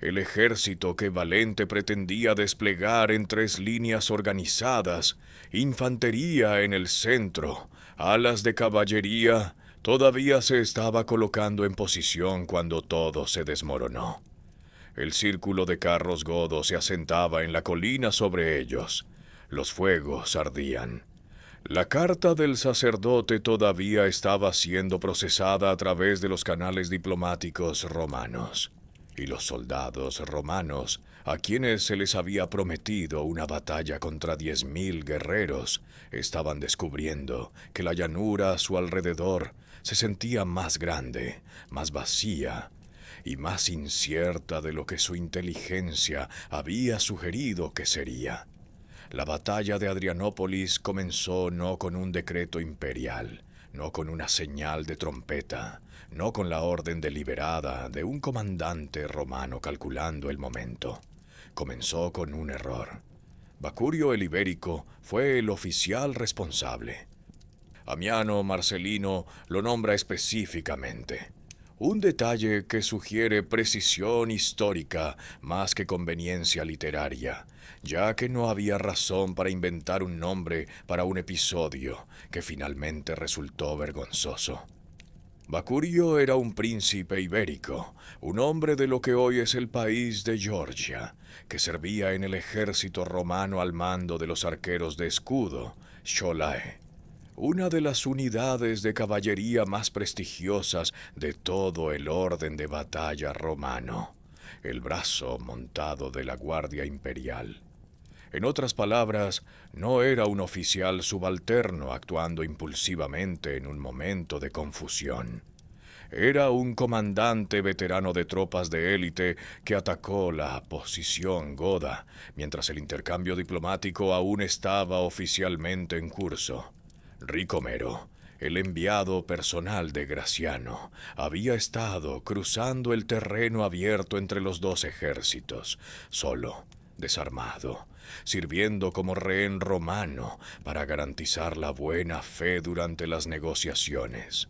El ejército que Valente pretendía desplegar en 3 líneas organizadas, infantería en el centro, alas de caballería, todavía se estaba colocando en posición cuando todo se desmoronó. El círculo de carros godos se asentaba en la colina sobre ellos. Los fuegos ardían. La carta del sacerdote todavía estaba siendo procesada a través de los canales diplomáticos romanos. Y los soldados romanos, a quienes se les había prometido una batalla contra 10.000 guerreros, estaban descubriendo que la llanura a su alrededor se sentía más grande, más vacía y más incierta de lo que su inteligencia había sugerido que sería. La batalla de Adrianópolis comenzó no con un decreto imperial, no con una señal de trompeta, no con la orden deliberada de un comandante romano calculando el momento. Comenzó con un error. Bacurio el Ibérico fue el oficial responsable. Amiano Marcelino lo nombra específicamente. Un detalle que sugiere precisión histórica más que conveniencia literaria, ya que no había razón para inventar un nombre para un episodio que finalmente resultó vergonzoso. Bacurio era un príncipe ibérico, un hombre de lo que hoy es el país de Georgia, que servía en el ejército romano al mando de los arqueros de escudo, Sholae, una de las unidades de caballería más prestigiosas de todo el orden de batalla romano, el brazo montado de la Guardia Imperial. En otras palabras, no era un oficial subalterno actuando impulsivamente en un momento de confusión. Era un comandante veterano de tropas de élite que atacó la posición goda mientras el intercambio diplomático aún estaba oficialmente en curso. Ricomero, el enviado personal de Graciano, había estado cruzando el terreno abierto entre los dos ejércitos, solo, desarmado, sirviendo como rehén romano para garantizar la buena fe durante las negociaciones.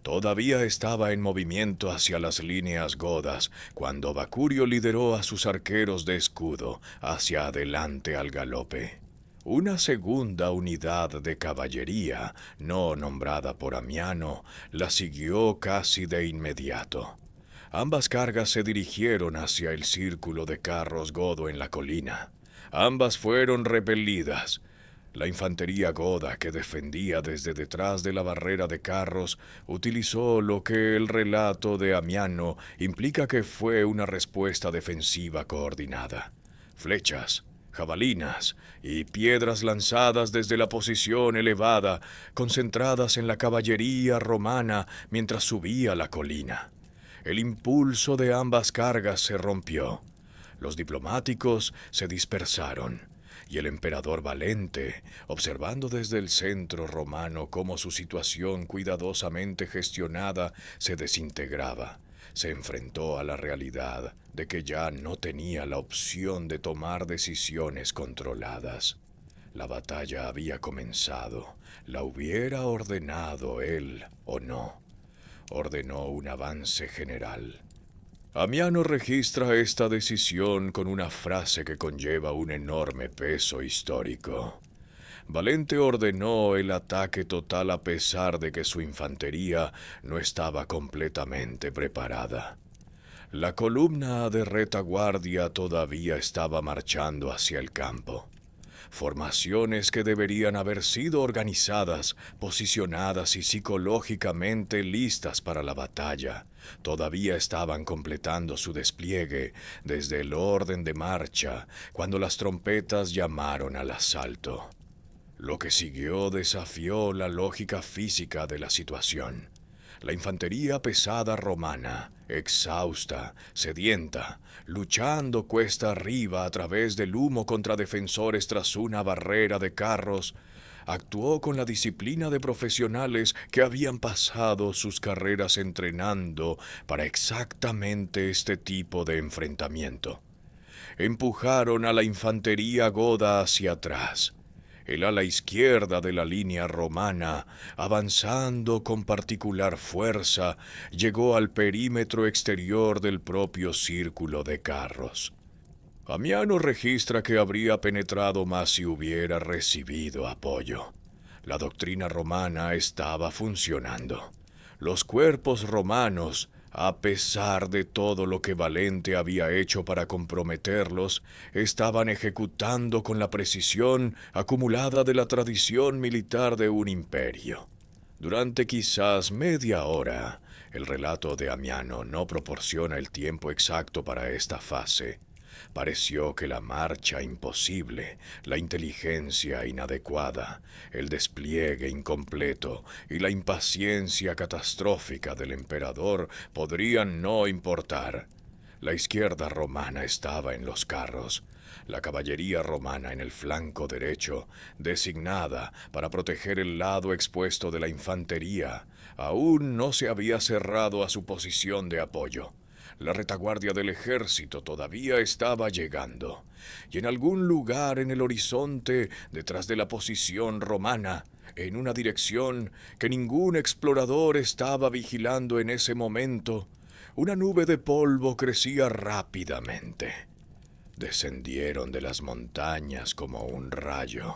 Todavía estaba en movimiento hacia las líneas godas cuando Bacurio lideró a sus arqueros de escudo hacia adelante al galope. Una segunda unidad de caballería, no nombrada por Amiano, la siguió casi de inmediato. Ambas cargas se dirigieron hacia el círculo de carros godo en la colina. Ambas fueron repelidas. La infantería goda que defendía desde detrás de la barrera de carros utilizó lo que el relato de Amiano implica que fue una respuesta defensiva coordinada. Flechas, jabalinas y piedras lanzadas desde la posición elevada, concentradas en la caballería romana mientras subía la colina. El impulso de ambas cargas se rompió. Los diplomáticos se dispersaron, y el emperador Valente, observando desde el centro romano cómo su situación cuidadosamente gestionada se desintegraba, se enfrentó a la realidad de que ya no tenía la opción de tomar decisiones controladas. La batalla había comenzado, la hubiera ordenado él o no. Ordenó un avance general. Amiano registra esta decisión con una frase que conlleva un enorme peso histórico. Valente ordenó el ataque total a pesar de que su infantería no estaba completamente preparada. La columna de retaguardia todavía estaba marchando hacia el campo. Formaciones que deberían haber sido organizadas, posicionadas y psicológicamente listas para la batalla, todavía estaban completando su despliegue desde el orden de marcha cuando las trompetas llamaron al asalto. Lo que siguió desafió la lógica física de la situación. La infantería pesada romana, exhausta, sedienta, luchando cuesta arriba a través del humo contra defensores tras una barrera de carros, actuó con la disciplina de profesionales que habían pasado sus carreras entrenando para exactamente este tipo de enfrentamiento. Empujaron a la infantería goda hacia atrás. El ala izquierda de la línea romana, avanzando con particular fuerza, llegó al perímetro exterior del propio círculo de carros. Amiano registra que habría penetrado más si hubiera recibido apoyo. La doctrina romana estaba funcionando. Los cuerpos romanos, A pesar de todo lo que Valente había hecho para comprometerlos, estaban ejecutando con la precisión acumulada de la tradición militar de un imperio. Durante quizás media hora, el relato de Amiano no proporciona el tiempo exacto para esta fase. Pareció que la marcha imposible, la inteligencia inadecuada, el despliegue incompleto y la impaciencia catastrófica del emperador podrían no importar. La izquierda romana estaba en los carros, la caballería romana en el flanco derecho, designada para proteger el lado expuesto de la infantería, aún no se había cerrado a su posición de apoyo. La retaguardia del ejército todavía estaba llegando, y en algún lugar en el horizonte, detrás de la posición romana, en una dirección que ningún explorador estaba vigilando en ese momento, una nube de polvo crecía rápidamente. Descendieron de las montañas como un rayo.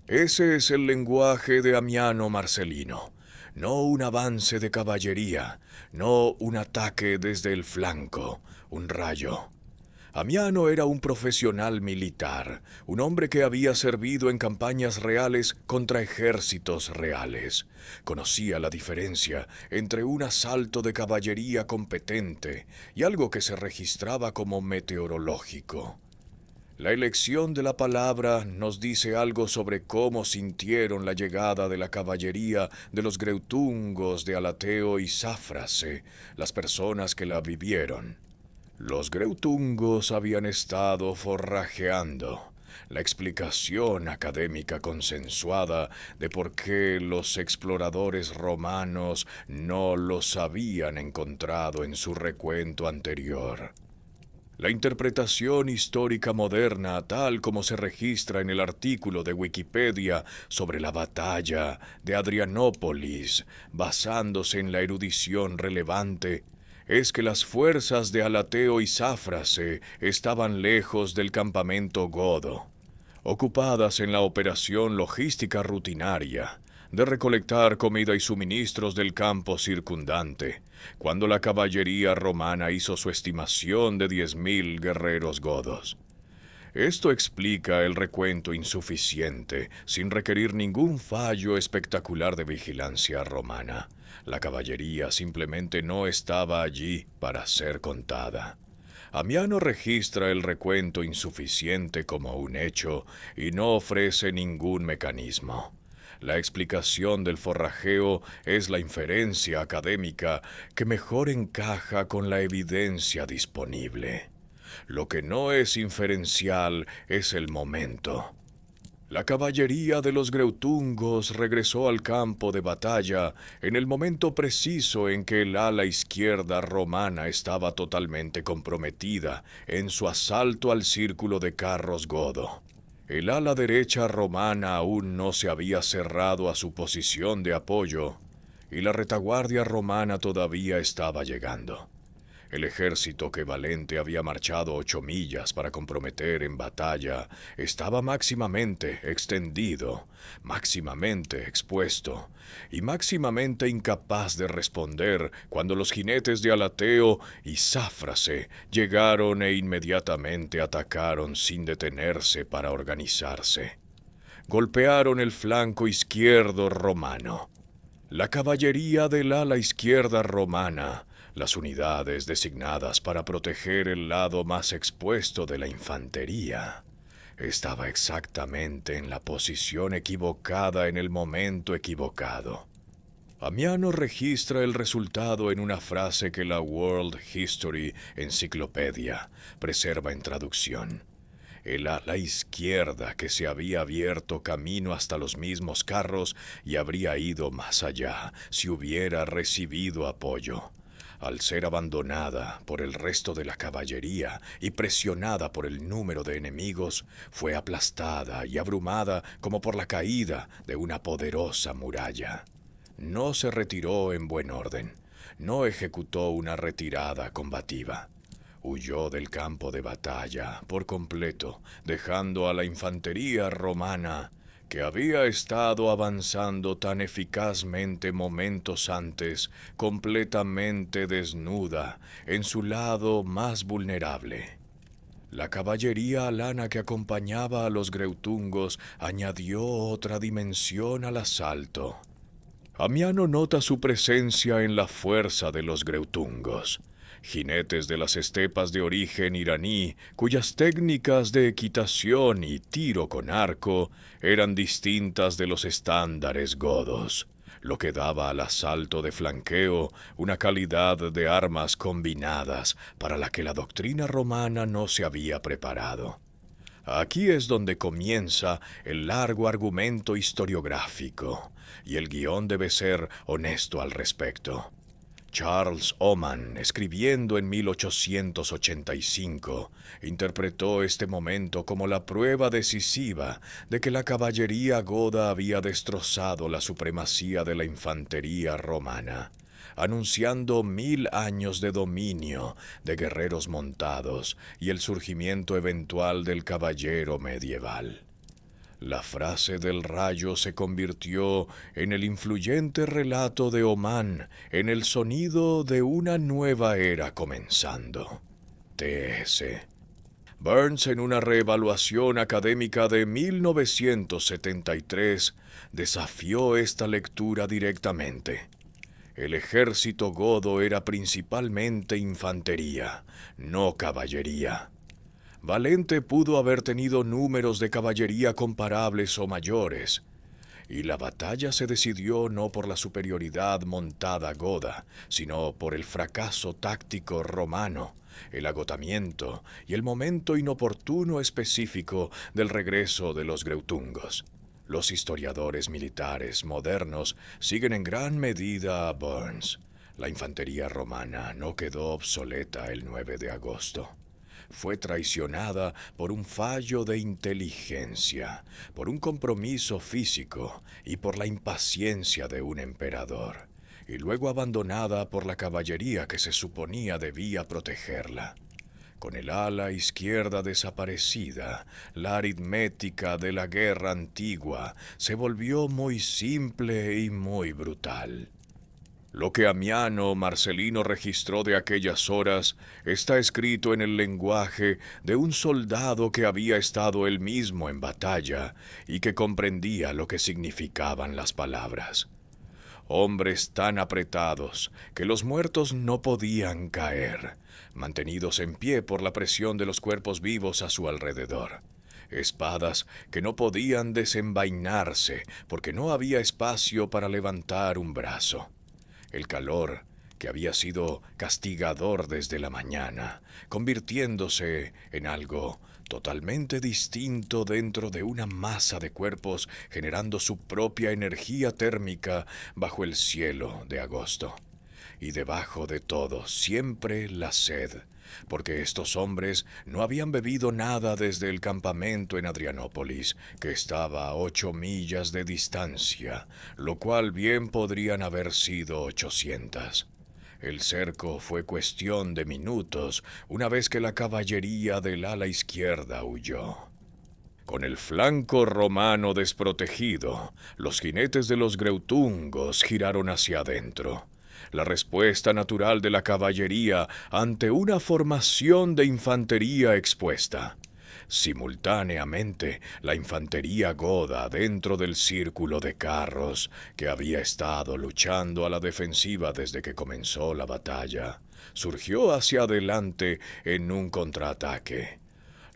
Ese es el lenguaje de Amiano Marcelino. No un avance de caballería, no un ataque desde el flanco, un rayo. Amiano era un profesional militar, un hombre que había servido en campañas reales contra ejércitos reales. Conocía la diferencia entre un asalto de caballería competente y algo que se registraba como meteorológico. La elección de la palabra nos dice algo sobre cómo sintieron la llegada de la caballería de los greutungos de Alateo y Sáfrace, las personas que la vivieron. Los greutungos habían estado forrajeando. La explicación académica consensuada de por qué los exploradores romanos no los habían encontrado en su recuento anterior. La interpretación histórica moderna, tal como se registra en el artículo de Wikipedia sobre la batalla de Adrianópolis, basándose en la erudición relevante, es que las fuerzas de Alateo y Sáfrace estaban lejos del campamento godo, ocupadas en la operación logística rutinaria de recolectar comida y suministros del campo circundante, cuando la caballería romana hizo su estimación de 10.000 guerreros godos. Esto explica el recuento insuficiente, sin requerir ningún fallo espectacular de vigilancia romana. La caballería simplemente no estaba allí para ser contada. Amiano registra el recuento insuficiente como un hecho y no ofrece ningún mecanismo. La explicación del forrajeo es la inferencia académica que mejor encaja con la evidencia disponible. Lo que no es inferencial es el momento. La caballería de los greutungos regresó al campo de batalla en el momento preciso en que el ala izquierda romana estaba totalmente comprometida en su asalto al círculo de carros godo. El ala derecha romana aún no se había cerrado a su posición de apoyo, y la retaguardia romana todavía estaba llegando. El ejército que Valente había marchado 8 millas para comprometer en batalla estaba máximamente extendido, máximamente expuesto y máximamente incapaz de responder cuando los jinetes de Alateo y Sáfrace llegaron e inmediatamente atacaron sin detenerse para organizarse. Golpearon el flanco izquierdo romano. La caballería del ala izquierda romana, las unidades designadas para proteger el lado más expuesto de la infantería, estaba exactamente en la posición equivocada en el momento equivocado. Amiano registra el resultado en una frase que la World History Encyclopedia preserva en traducción. El ala izquierda que se había abierto camino hasta los mismos carros y habría ido más allá si hubiera recibido apoyo. Al ser abandonada por el resto de la caballería y presionada por el número de enemigos, fue aplastada y abrumada como por la caída de una poderosa muralla. No se retiró en buen orden, no ejecutó una retirada combativa. Huyó del campo de batalla por completo, dejando a la infantería romana que había estado avanzando tan eficazmente momentos antes, completamente desnuda, en su lado más vulnerable. La caballería alana que acompañaba a los greutungos añadió otra dimensión al asalto. Amiano nota su presencia en la fuerza de los greutungos, jinetes de las estepas de origen iraní, cuyas técnicas de equitación y tiro con arco eran distintas de los estándares godos, lo que daba al asalto de flanqueo una calidad de armas combinadas para la que la doctrina romana no se había preparado. Aquí es donde comienza el largo argumento historiográfico, y el guión debe ser honesto al respecto. Charles Oman, escribiendo en 1885, interpretó este momento como la prueba decisiva de que la caballería goda había destrozado la supremacía de la infantería romana, anunciando 1000 años de dominio de guerreros montados y el surgimiento eventual del caballero medieval. La frase del rayo se convirtió en el influyente relato de Oman, en el sonido de una nueva era comenzando. T.S. Burns, en una reevaluación académica de 1973, desafió esta lectura directamente. El ejército godo era principalmente infantería, no caballería. Valente pudo haber tenido números de caballería comparables o mayores, y la batalla se decidió no por la superioridad montada goda, sino por el fracaso táctico romano, el agotamiento y el momento inoportuno específico del regreso de los greutungos. Los historiadores militares modernos siguen en gran medida a Burns. La infantería romana no quedó obsoleta el 9 de agosto. Fue traicionada por un fallo de inteligencia, por un compromiso físico y por la impaciencia de un emperador, y luego abandonada por la caballería que se suponía debía protegerla. Con el ala izquierda desaparecida, la aritmética de la guerra antigua se volvió muy simple y muy brutal. Lo que Amiano Marcelino registró de aquellas horas está escrito en el lenguaje de un soldado que había estado él mismo en batalla y que comprendía lo que significaban las palabras. Hombres tan apretados que los muertos no podían caer, mantenidos en pie por la presión de los cuerpos vivos a su alrededor. Espadas que no podían desenvainarse porque no había espacio para levantar un brazo. El calor, que había sido castigador desde la mañana, convirtiéndose en algo totalmente distinto dentro de una masa de cuerpos, generando su propia energía térmica bajo el cielo de agosto. Y debajo de todo, siempre la sed, porque estos hombres no habían bebido nada desde el campamento en Adrianópolis, que estaba a 8 millas de distancia, lo cual bien podrían haber sido 800. El cerco fue cuestión de minutos una vez que la caballería del ala izquierda huyó. Con el flanco romano desprotegido, los jinetes de los greutungos giraron hacia adentro. La respuesta natural de la caballería ante una formación de infantería expuesta. Simultáneamente, la infantería goda dentro del círculo de carros que había estado luchando a la defensiva desde que comenzó la batalla, surgió hacia adelante en un contraataque.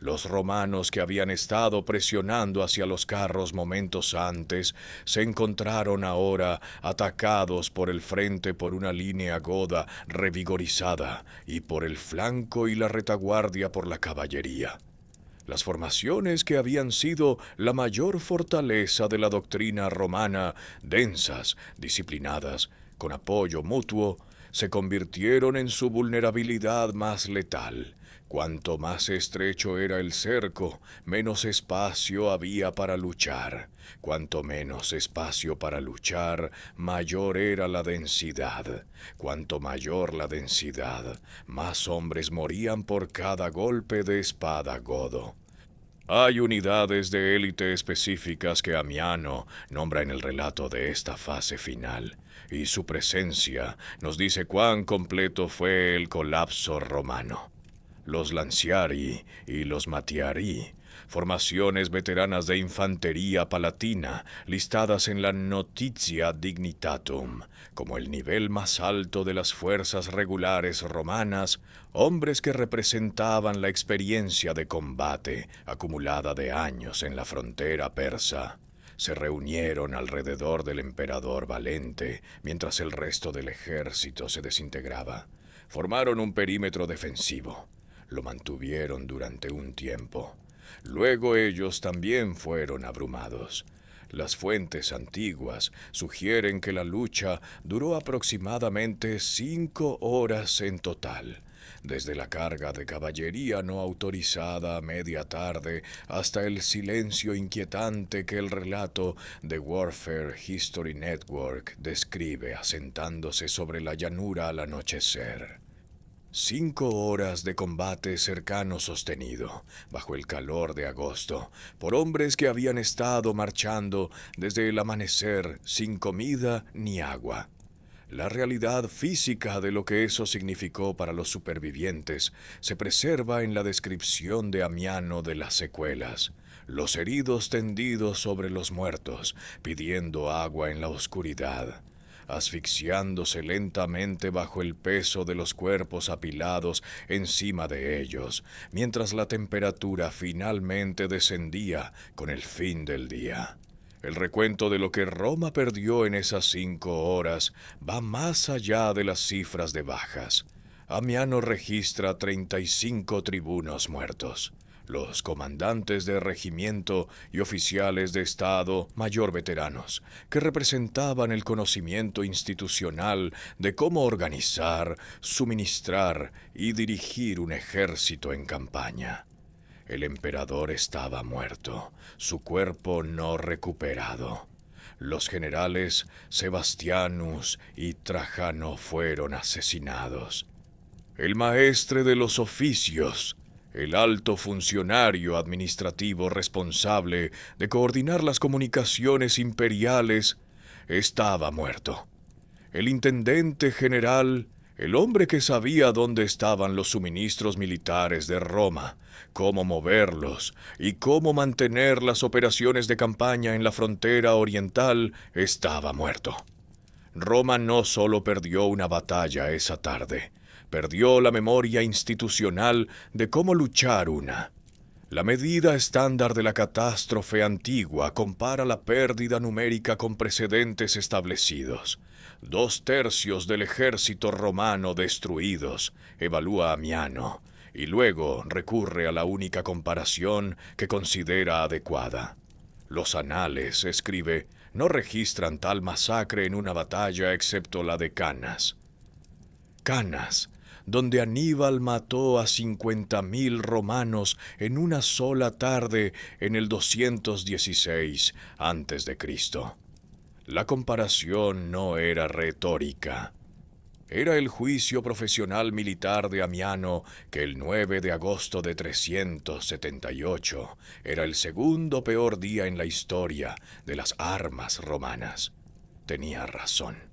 Los romanos que habían estado presionando hacia los carros momentos antes se encontraron ahora atacados por el frente por una línea goda revigorizada y por el flanco y la retaguardia por la caballería. Las formaciones que habían sido la mayor fortaleza de la doctrina romana, densas, disciplinadas, con apoyo mutuo, se convirtieron en su vulnerabilidad más letal. Cuanto más estrecho era el cerco, menos espacio había para luchar. Cuanto menos espacio para luchar, mayor era la densidad. Cuanto mayor la densidad, más hombres morían por cada golpe de espada godo. Hay unidades de élite específicas que Amiano nombra en el relato de esta fase final, y su presencia nos dice cuán completo fue el colapso romano. Los Lanciari y los Matiari, formaciones veteranas de infantería palatina listadas en la Notitia Dignitatum como el nivel más alto de las fuerzas regulares romanas, hombres que representaban la experiencia de combate acumulada de años en la frontera persa. Se reunieron alrededor del emperador Valente mientras el resto del ejército se desintegraba. Formaron un perímetro defensivo. Lo mantuvieron durante un tiempo. Luego ellos también fueron abrumados. Las fuentes antiguas sugieren que la lucha duró aproximadamente 5 horas en total, desde la carga de caballería no autorizada a media tarde hasta el silencio inquietante que el relato de Warfare History Network describe asentándose sobre la llanura al anochecer. 5 horas de combate cercano sostenido, bajo el calor de agosto, por hombres que habían estado marchando desde el amanecer sin comida ni agua. La realidad física de lo que eso significó para los supervivientes se preserva en la descripción de Amiano de las secuelas. Los heridos tendidos sobre los muertos, pidiendo agua en la oscuridad, asfixiándose lentamente bajo el peso de los cuerpos apilados encima de ellos, mientras la temperatura finalmente descendía con el fin del día. El recuento de lo que Roma perdió en esas 5 horas va más allá de las cifras de bajas. Amiano registra 35 tribunos muertos. Los comandantes de regimiento y oficiales de Estado Mayor veteranos, que representaban el conocimiento institucional de cómo organizar, suministrar y dirigir un ejército en campaña. El emperador estaba muerto, su cuerpo no recuperado. Los generales Sebastianus y Trajano fueron asesinados. El maestre de los oficios, el alto funcionario administrativo responsable de coordinar las comunicaciones imperiales, estaba muerto. El intendente general, el hombre que sabía dónde estaban los suministros militares de Roma, cómo moverlos y cómo mantener las operaciones de campaña en la frontera oriental, estaba muerto. Roma no solo perdió una batalla esa tarde, perdió la memoria institucional de cómo luchar una. La medida estándar de la catástrofe antigua compara la pérdida numérica con precedentes establecidos. 2/3 del ejército romano destruidos, evalúa Amiano, y luego recurre a la única comparación que considera adecuada. Los anales, escribe, no registran tal masacre en una batalla excepto la de Canas. Canas, donde Aníbal mató a 50.000 romanos en una sola tarde en el 216 a.C. La comparación no era retórica. Era el juicio profesional militar de Amiano que el 9 de agosto de 378 era el segundo peor día en la historia de las armas romanas. Tenía razón.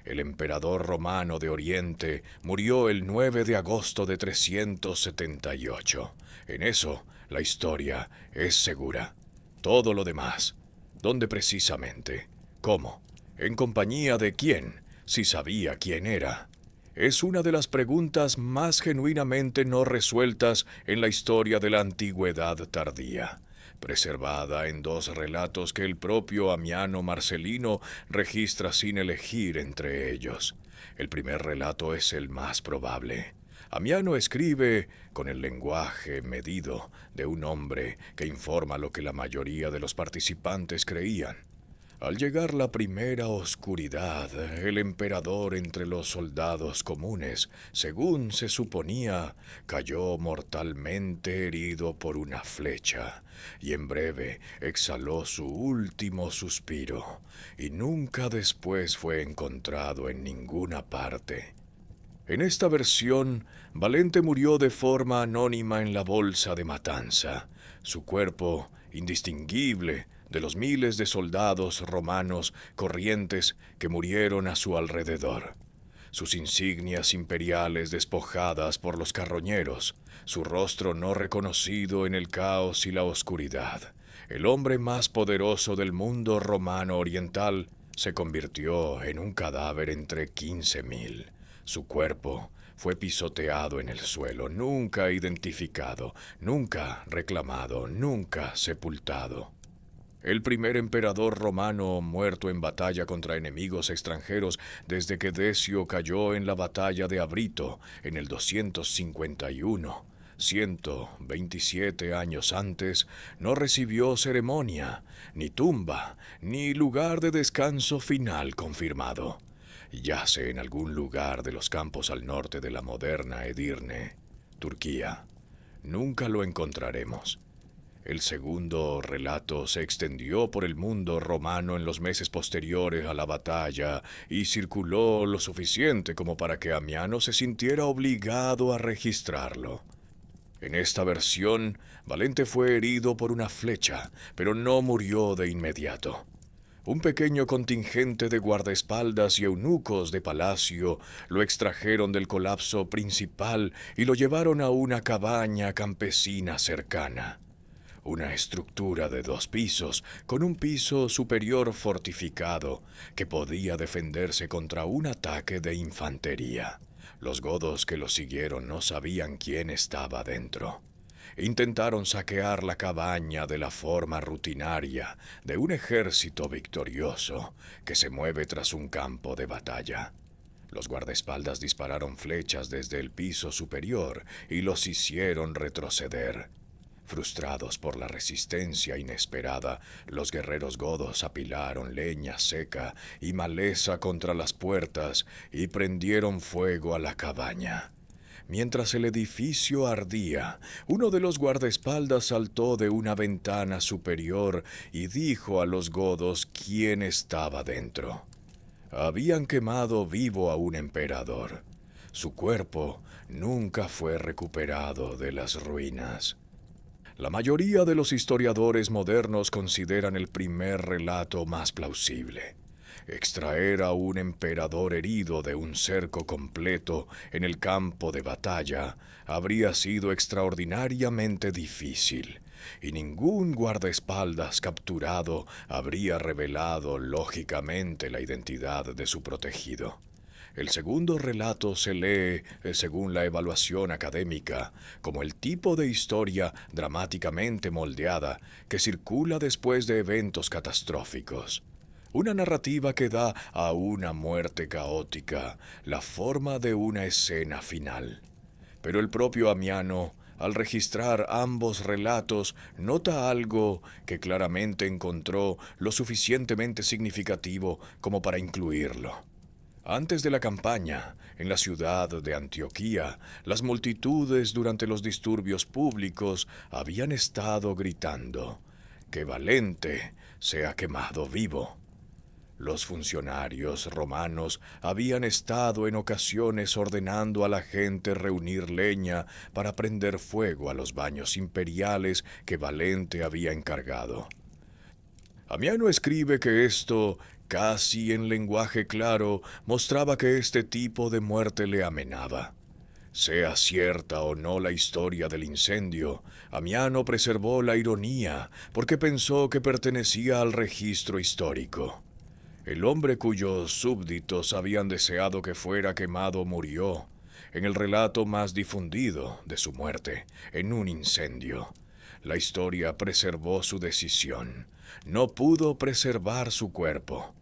El emperador romano de Oriente murió el 9 de agosto de 378. En eso, la historia es segura. Todo lo demás, ¿dónde precisamente? ¿Cómo? ¿En compañía de quién? Si sabía quién era. Es una de las preguntas más genuinamente no resueltas en la historia de la antigüedad tardía, preservada en 2 relatos que el propio Amiano Marcelino registra sin elegir entre ellos. El primer relato es el más probable. Amiano escribe con el lenguaje medido de un hombre que informa lo que la mayoría de los participantes creían. Al llegar la primera oscuridad, el emperador entre los soldados comunes, según se suponía, cayó mortalmente herido por una flecha, y en breve exhaló su último suspiro, y nunca después fue encontrado en ninguna parte. En esta versión, Valente murió de forma anónima en la bolsa de Matanza. Su cuerpo, indistinguible de los miles de soldados romanos corrientes que murieron a su alrededor. Sus insignias imperiales despojadas por los carroñeros, su rostro no reconocido en el caos y la oscuridad. El hombre más poderoso del mundo romano oriental se convirtió en un cadáver entre 15.000. Su cuerpo fue pisoteado en el suelo, nunca identificado, nunca reclamado, nunca sepultado. El primer emperador romano muerto en batalla contra enemigos extranjeros desde que Decio cayó en la batalla de Abrito en el 251, 127 años antes, no recibió ceremonia, ni tumba, ni lugar de descanso final confirmado. Yace en algún lugar de los campos al norte de la moderna Edirne, Turquía. Nunca lo encontraremos. El segundo relato se extendió por el mundo romano en los meses posteriores a la batalla y circuló lo suficiente como para que Amiano se sintiera obligado a registrarlo. En esta versión, Valente fue herido por una flecha, pero no murió de inmediato. Un pequeño contingente de guardaespaldas y eunucos de palacio lo extrajeron del colapso principal y lo llevaron a una cabaña campesina cercana. Una estructura de 2 pisos, con un piso superior fortificado, que podía defenderse contra un ataque de infantería. Los godos que lo siguieron no sabían quién estaba dentro. Intentaron saquear la cabaña de la forma rutinaria de un ejército victorioso que se mueve tras un campo de batalla. Los guardaespaldas dispararon flechas desde el piso superior y los hicieron retroceder. Frustrados por la resistencia inesperada, los guerreros godos apilaron leña seca y maleza contra las puertas y prendieron fuego a la cabaña. Mientras el edificio ardía, uno de los guardaespaldas saltó de una ventana superior y dijo a los godos quién estaba dentro. Habían quemado vivo a un emperador. Su cuerpo nunca fue recuperado de las ruinas. La mayoría de los historiadores modernos consideran el primer relato más plausible. Extraer a un emperador herido de un cerco completo en el campo de batalla habría sido extraordinariamente difícil, y ningún guardaespaldas capturado habría revelado lógicamente la identidad de su protegido. El segundo relato se lee, según la evaluación académica, como el tipo de historia dramáticamente moldeada que circula después de eventos catastróficos. Una narrativa que da a una muerte caótica la forma de una escena final. Pero el propio Amiano, al registrar ambos relatos, nota algo que claramente encontró lo suficientemente significativo como para incluirlo. Antes de la campaña, en la ciudad de Antioquía, las multitudes durante los disturbios públicos habían estado gritando que Valente sea quemado vivo. Los funcionarios romanos habían estado en ocasiones ordenando a la gente reunir leña para prender fuego a los baños imperiales que Valente había encargado. Amiano escribe que esto, casi en lenguaje claro, mostraba que este tipo de muerte le amenaba. Sea cierta o no la historia del incendio, Amiano preservó la ironía porque pensó que pertenecía al registro histórico. El hombre cuyos súbditos habían deseado que fuera quemado murió, en el relato más difundido de su muerte, en un incendio. La historia preservó su decisión. No pudo preservar su cuerpo.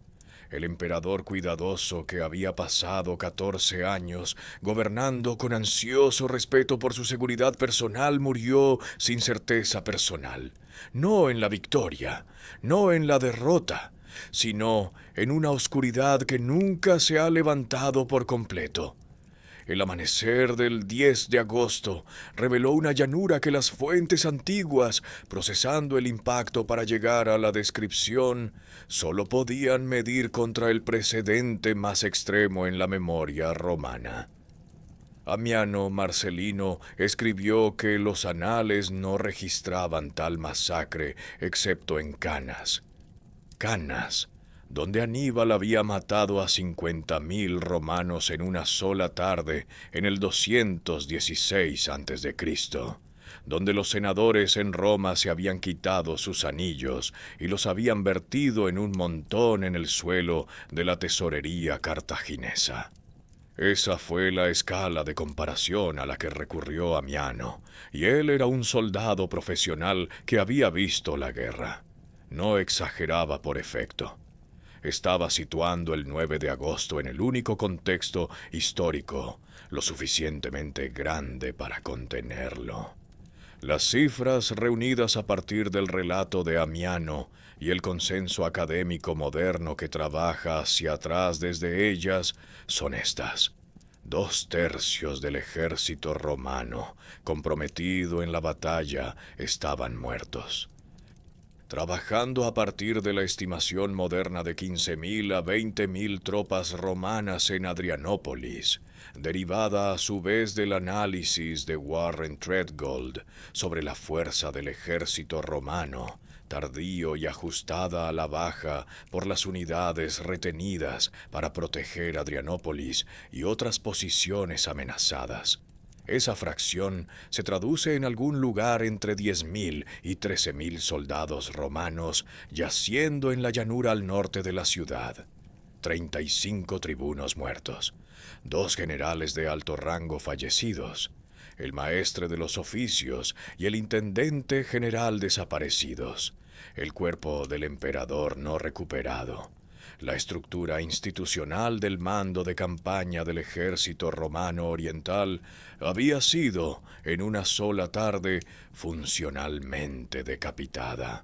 El emperador cuidadoso que había pasado 14 años gobernando con ansioso respeto por su seguridad personal murió sin certeza personal, no en la victoria, no en la derrota, sino en una oscuridad que nunca se ha levantado por completo. El amanecer del 10 de agosto reveló una llanura que las fuentes antiguas, procesando el impacto para llegar a la descripción, solo podían medir contra el precedente más extremo en la memoria romana. Amiano Marcelino escribió que los anales no registraban tal masacre excepto en Canas. Canas, donde Aníbal había matado a 50.000 romanos en una sola tarde en el 216 a.C., donde los senadores en Roma se habían quitado sus anillos y los habían vertido en un montón en el suelo de la tesorería cartaginesa. Esa fue la escala de comparación a la que recurrió Amiano, y él era un soldado profesional que había visto la guerra. No exageraba por efecto. Estaba situando el 9 de agosto en el único contexto histórico lo suficientemente grande para contenerlo. Las cifras reunidas a partir del relato de Amiano y el consenso académico moderno que trabaja hacia atrás desde ellas son estas. 2/3 del ejército romano comprometido en la batalla estaban muertos. Trabajando a partir de la estimación moderna de 15.000 a 20.000 tropas romanas en Adrianópolis, derivada a su vez del análisis de Warren Treadgold sobre la fuerza del ejército romano, tardío y ajustada a la baja por las unidades retenidas para proteger Adrianópolis y otras posiciones amenazadas. Esa fracción se traduce en algún lugar entre 10.000 y 13.000 soldados romanos yaciendo en la llanura al norte de la ciudad. 35 tribunos muertos, 2 generales de alto rango fallecidos, el maestre de los oficios y el intendente general desaparecidos, el cuerpo del emperador no recuperado. La estructura institucional del mando de campaña del ejército romano oriental había sido, en una sola tarde, funcionalmente decapitada.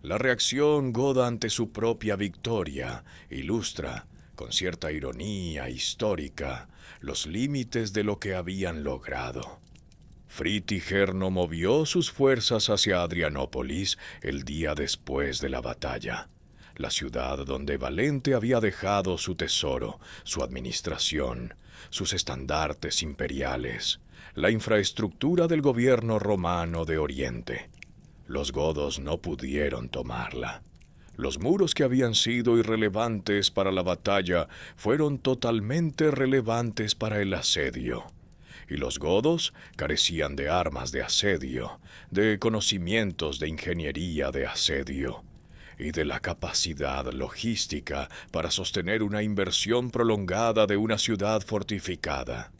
La reacción goda ante su propia victoria ilustra, con cierta ironía histórica, los límites de lo que habían logrado. Fritigerno movió sus fuerzas hacia Adrianópolis el día después de la batalla, la ciudad donde Valente había dejado su tesoro, su administración, sus estandartes imperiales, la infraestructura del gobierno romano de Oriente. Los godos no pudieron tomarla. Los muros que habían sido irrelevantes para la batalla fueron totalmente relevantes para el asedio. Y los godos carecían de armas de asedio, de conocimientos de ingeniería de asedio y de la capacidad logística para sostener una inversión prolongada de una ciudad fortificada.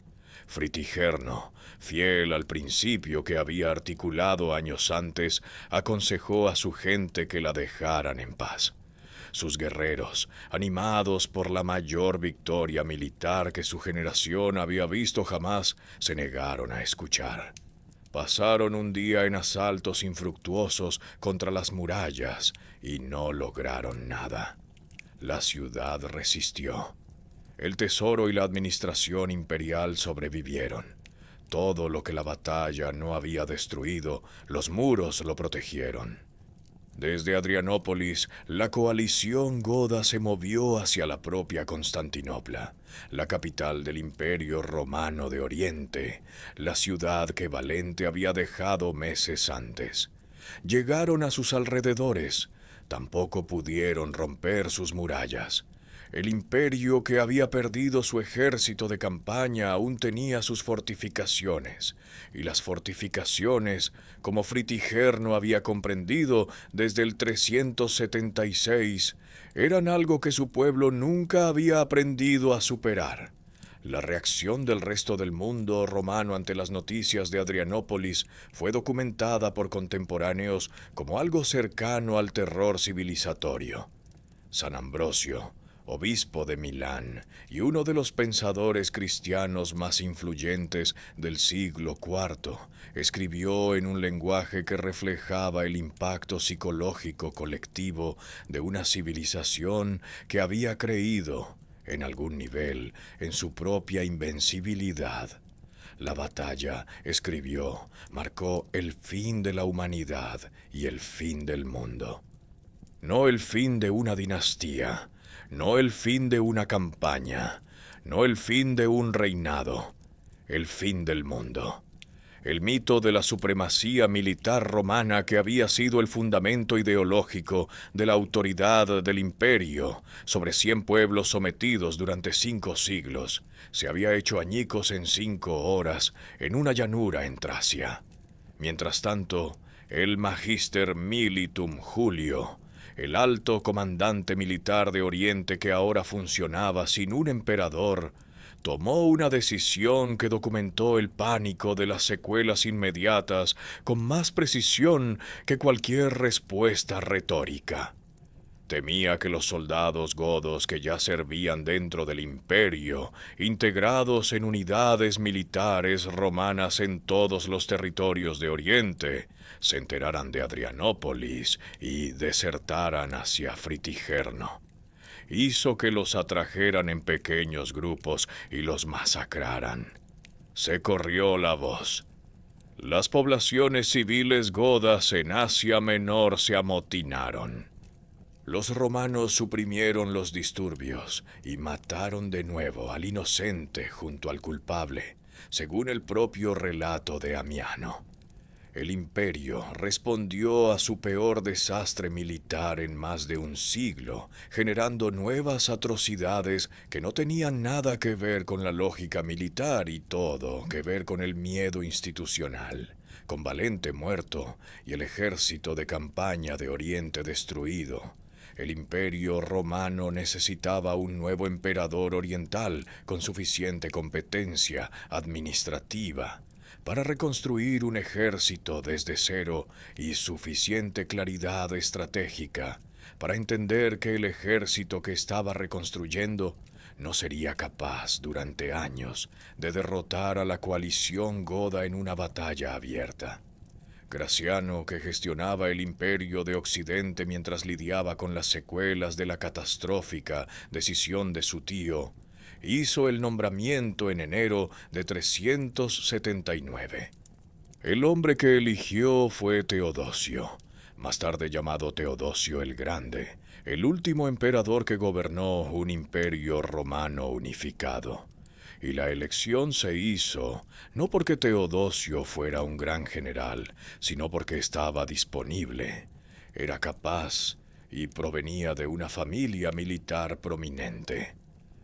Fritigerno, fiel al principio que había articulado años antes, aconsejó a su gente que la dejaran en paz. Sus guerreros, animados por la mayor victoria militar que su generación había visto jamás, se negaron a escuchar. Pasaron un día en asaltos infructuosos contra las murallas y no lograron nada. La ciudad resistió. El tesoro y la administración imperial sobrevivieron. Todo lo que la batalla no había destruido, los muros lo protegieron. Desde Adrianópolis, la coalición goda se movió hacia la propia Constantinopla, la capital del Imperio Romano de Oriente, la ciudad que Valente había dejado meses antes. Llegaron a sus alrededores, tampoco pudieron romper sus murallas. El imperio que había perdido su ejército de campaña aún tenía sus fortificaciones, y las fortificaciones, como Fritigerno había comprendido desde el 376, eran algo que su pueblo nunca había aprendido a superar. La reacción del resto del mundo romano ante las noticias de Adrianópolis fue documentada por contemporáneos como algo cercano al terror civilizatorio. San Ambrosio, obispo de Milán y uno de los pensadores cristianos más influyentes del siglo IV, escribió en un lenguaje que reflejaba el impacto psicológico colectivo de una civilización que había creído, en algún nivel, en su propia invencibilidad. La batalla, escribió, marcó el fin de la humanidad y el fin del mundo. No el fin de una dinastía, no el fin de una campaña, no el fin de un reinado. el fin del mundo. El mito de la supremacía militar romana, que había sido el fundamento ideológico de la autoridad del imperio sobre 100 pueblos sometidos durante 5 siglos, se había hecho añicos en 5 horas en una llanura en Tracia. Mientras tanto, el Magister Militum Julio, el alto comandante militar de Oriente que ahora funcionaba sin un emperador, tomó una decisión que documentó el pánico de las secuelas inmediatas con más precisión que cualquier respuesta retórica. Temía que los soldados godos que ya servían dentro del imperio, integrados en unidades militares romanas en todos los territorios de Oriente, se enteraran de Adrianópolis y desertaran hacia Fritigerno. Hizo que los atrajeran en pequeños grupos y los masacraran. Se corrió la voz. Las poblaciones civiles godas en Asia Menor se amotinaron. Los romanos suprimieron los disturbios y mataron de nuevo al inocente junto al culpable, según el propio relato de Amiano. El imperio respondió a su peor desastre militar en más de un siglo, generando nuevas atrocidades que no tenían nada que ver con la lógica militar y todo que ver con el miedo institucional, con Valente muerto y el ejército de campaña de Oriente destruido. El imperio romano necesitaba un nuevo emperador oriental con suficiente competencia administrativa para reconstruir un ejército desde cero y suficiente claridad estratégica para entender que el ejército que estaba reconstruyendo no sería capaz durante años de derrotar a la coalición goda en una batalla abierta. Graciano, que gestionaba el imperio de Occidente mientras lidiaba con las secuelas de la catastrófica decisión de su tío, hizo el nombramiento en enero de 379. El hombre que eligió fue Teodosio, más tarde llamado Teodosio el Grande, el último emperador que gobernó un imperio romano unificado. Y la elección se hizo no porque Teodosio fuera un gran general, sino porque estaba disponible, era capaz y provenía de una familia militar prominente.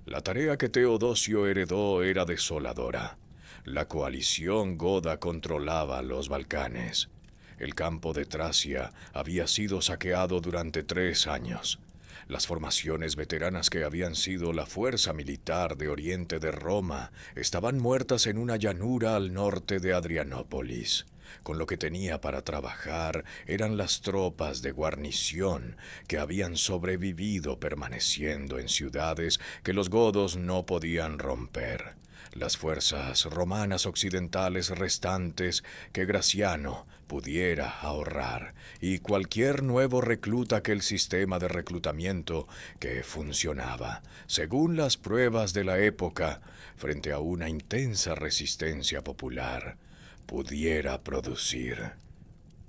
La tarea que Teodosio heredó era desoladora. La coalición goda controlaba los Balcanes. El campo de Tracia había sido saqueado durante 3 años. Las formaciones veteranas que habían sido la fuerza militar de Oriente de Roma estaban muertas en una llanura al norte de Adrianópolis. Con lo que tenía para trabajar eran las tropas de guarnición que habían sobrevivido permaneciendo en ciudades que los godos no podían romper. Las fuerzas romanas occidentales restantes que Graciano pudiera ahorrar y cualquier nuevo recluta que el sistema de reclutamiento que funcionaba, según las pruebas de la época, frente a una intensa resistencia popular, pudiera producir.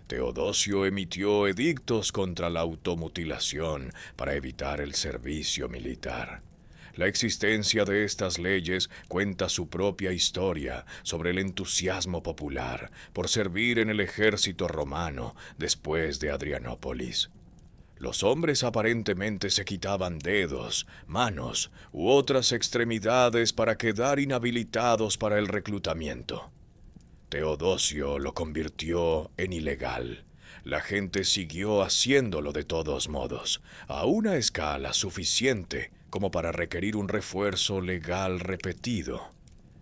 Teodosio emitió edictos contra la automutilación para evitar el servicio militar. La existencia de estas leyes cuenta su propia historia sobre el entusiasmo popular por servir en el ejército romano después de Adrianópolis. Los hombres aparentemente se quitaban dedos, manos u otras extremidades para quedar inhabilitados para el reclutamiento. Teodosio lo convirtió en ilegal. La gente siguió haciéndolo de todos modos, a una escala suficiente como para requerir un refuerzo legal repetido.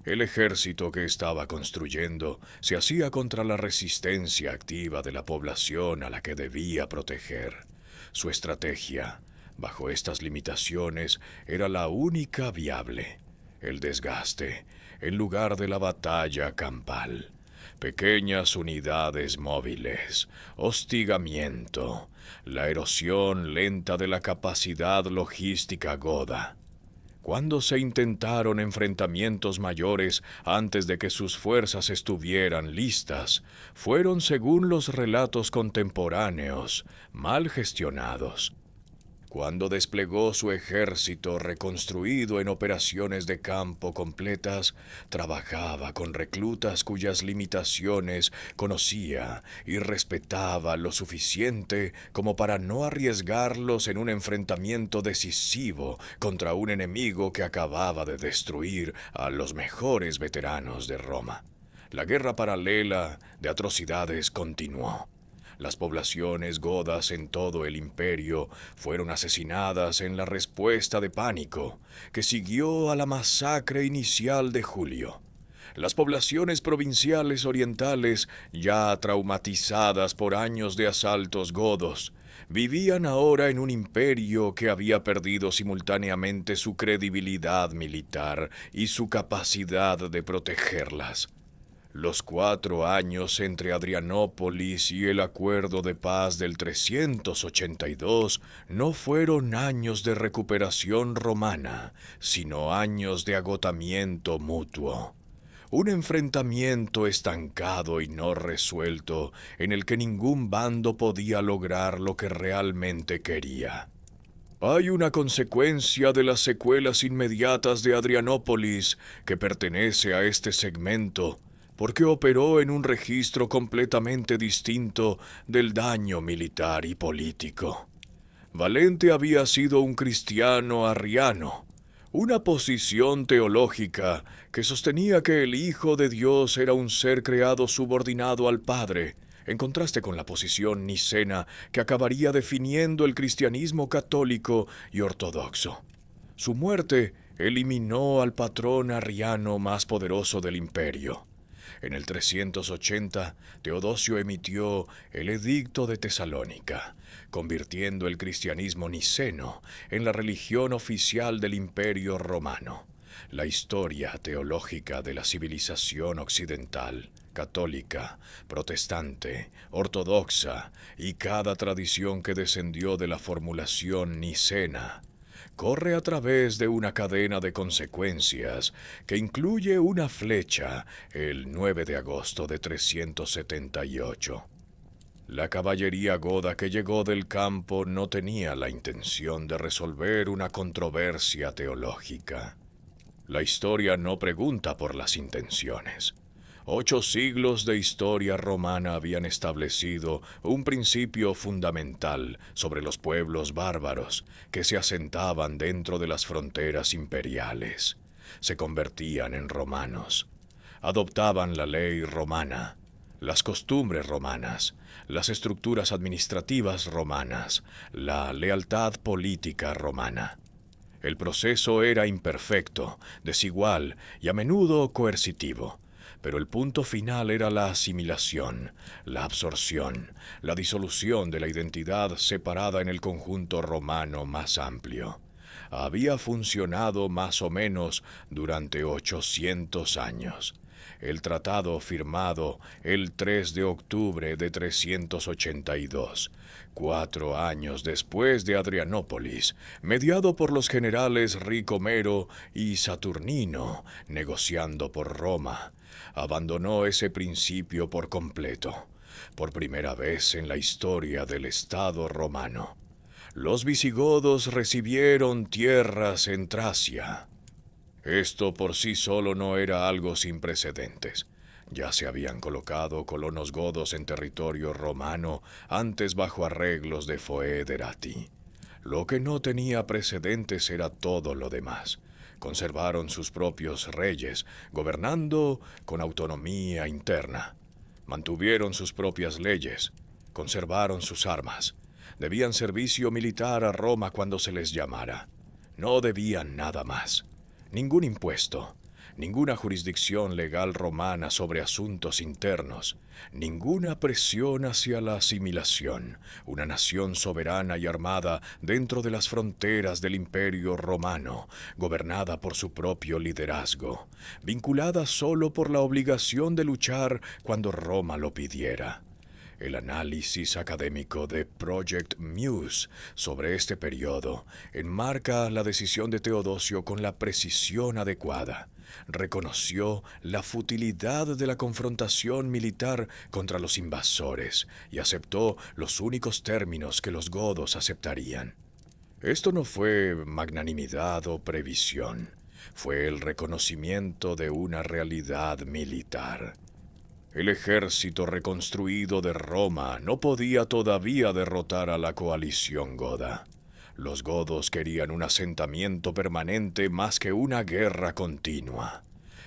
El ejército que estaba construyendo se hacía contra la resistencia activa de la población a la que debía proteger. Su estrategia, bajo estas limitaciones, era la única viable: el desgaste, en lugar de la batalla campal. Pequeñas unidades móviles, hostigamiento, la erosión lenta de la capacidad logística goda. Cuando se intentaron enfrentamientos mayores antes de que sus fuerzas estuvieran listas, fueron, según los relatos contemporáneos, mal gestionados. Cuando desplegó su ejército reconstruido en operaciones de campo completas, trabajaba con reclutas cuyas limitaciones conocía y respetaba lo suficiente como para no arriesgarlos en un enfrentamiento decisivo contra un enemigo que acababa de destruir a los mejores veteranos de Roma. La guerra paralela de atrocidades continuó. Las poblaciones godas en todo el imperio fueron asesinadas en la respuesta de pánico que siguió a la masacre inicial de Julio. Las poblaciones provinciales orientales, ya traumatizadas por años de asaltos godos, vivían ahora en un imperio que había perdido simultáneamente su credibilidad militar y su capacidad de protegerlas. Los 4 años entre Adrianópolis y el acuerdo de paz del 382 no fueron años de recuperación romana, sino años de agotamiento mutuo. Un enfrentamiento estancado y no resuelto en el que ningún bando podía lograr lo que realmente quería. Hay una consecuencia de las secuelas inmediatas de Adrianópolis que pertenece a este segmento, porque operó en un registro completamente distinto del daño militar y político. Valente había sido un cristiano arriano, una posición teológica que sostenía que el Hijo de Dios era un ser creado subordinado al Padre, en contraste con la posición nicena que acabaría definiendo el cristianismo católico y ortodoxo. Su muerte eliminó al patrón arriano más poderoso del imperio. En el 380, Teodosio emitió el Edicto de Tesalónica, convirtiendo el cristianismo niceno en la religión oficial del Imperio Romano. La historia teológica de la civilización occidental, católica, protestante, ortodoxa y cada tradición que descendió de la formulación nicena, corre a través de una cadena de consecuencias que incluye una flecha el 9 de agosto de 378. La caballería goda que llegó del campo no tenía la intención de resolver una controversia teológica. La historia no pregunta por las intenciones. 8 siglos de historia romana habían establecido un principio fundamental sobre los pueblos bárbaros que se asentaban dentro de las fronteras imperiales. Se convertían en romanos. Adoptaban la ley romana, las costumbres romanas, las estructuras administrativas romanas, la lealtad política romana. El proceso era imperfecto, desigual y a menudo coercitivo. Pero el punto final era la asimilación, la absorción, la disolución de la identidad separada en el conjunto romano más amplio. Había funcionado más o menos durante 800 años. El tratado firmado el 3 de octubre de 382, 4 años después de Adrianópolis, mediado por los generales Ricomero y Saturnino, negociando por Roma, abandonó ese principio por completo, por primera vez en la historia del Estado romano. Los visigodos recibieron tierras en Tracia. Esto por sí solo no era algo sin precedentes. Ya se habían colocado colonos godos en territorio romano antes bajo arreglos de foederati. Lo que no tenía precedentes era todo lo demás. Conservaron sus propios reyes, gobernando con autonomía interna. Mantuvieron sus propias leyes, conservaron sus armas. Debían servicio militar a Roma cuando se les llamara. No debían nada más. Ningún impuesto, ninguna jurisdicción legal romana sobre asuntos internos, ninguna presión hacia la asimilación, una nación soberana y armada dentro de las fronteras del Imperio Romano, gobernada por su propio liderazgo, vinculada solo por la obligación de luchar cuando Roma lo pidiera. El análisis académico de Project Muse sobre este periodo enmarca la decisión de Teodosio con la precisión adecuada. Reconoció la futilidad de la confrontación militar contra los invasores y aceptó los únicos términos que los godos aceptarían. Esto no fue magnanimidad o previsión, fue el reconocimiento de una realidad militar. El ejército reconstruido de Roma no podía todavía derrotar a la coalición goda. Los godos querían un asentamiento permanente más que una guerra continua.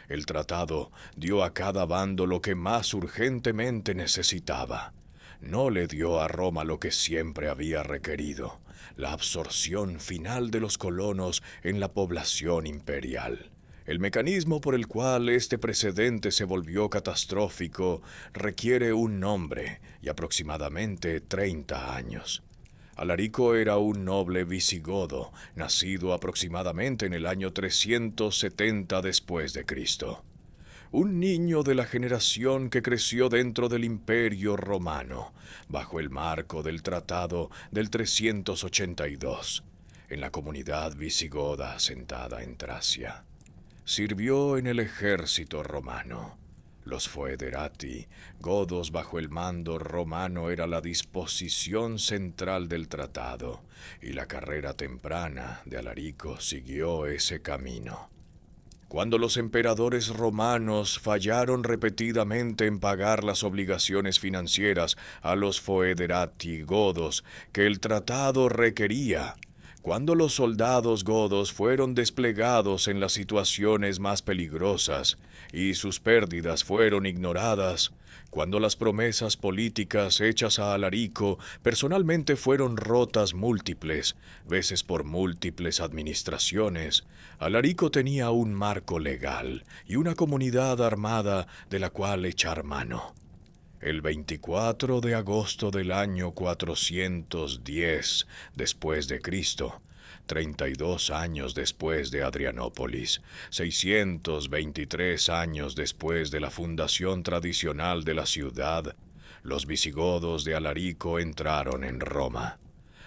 El tratado dio a cada bando lo que más urgentemente necesitaba. No le dio a Roma lo que siempre había requerido, la absorción final de los colonos en la población imperial. El mecanismo por el cual este precedente se volvió catastrófico requiere un nombre y aproximadamente 30 años. Alarico era un noble visigodo, nacido aproximadamente en el año 370 después de Cristo. Un niño de la generación que creció dentro del Imperio Romano, bajo el marco del Tratado del 382, en la comunidad visigoda asentada en Tracia. Sirvió en el ejército romano. Los foederati, godos bajo el mando romano, era la disposición central del tratado, y la carrera temprana de Alarico siguió ese camino. Cuando los emperadores romanos fallaron repetidamente en pagar las obligaciones financieras a los foederati godos que el tratado requería, cuando los soldados godos fueron desplegados en las situaciones más peligrosas y sus pérdidas fueron ignoradas, cuando las promesas políticas hechas a Alarico personalmente fueron rotas múltiples veces por múltiples administraciones, Alarico tenía un marco legal y una comunidad armada de la cual echar mano. El 24 de agosto del año 410 después de Cristo, 32 años después de Adrianópolis, 623 años después de la fundación tradicional de la ciudad, los visigodos de Alarico entraron en Roma.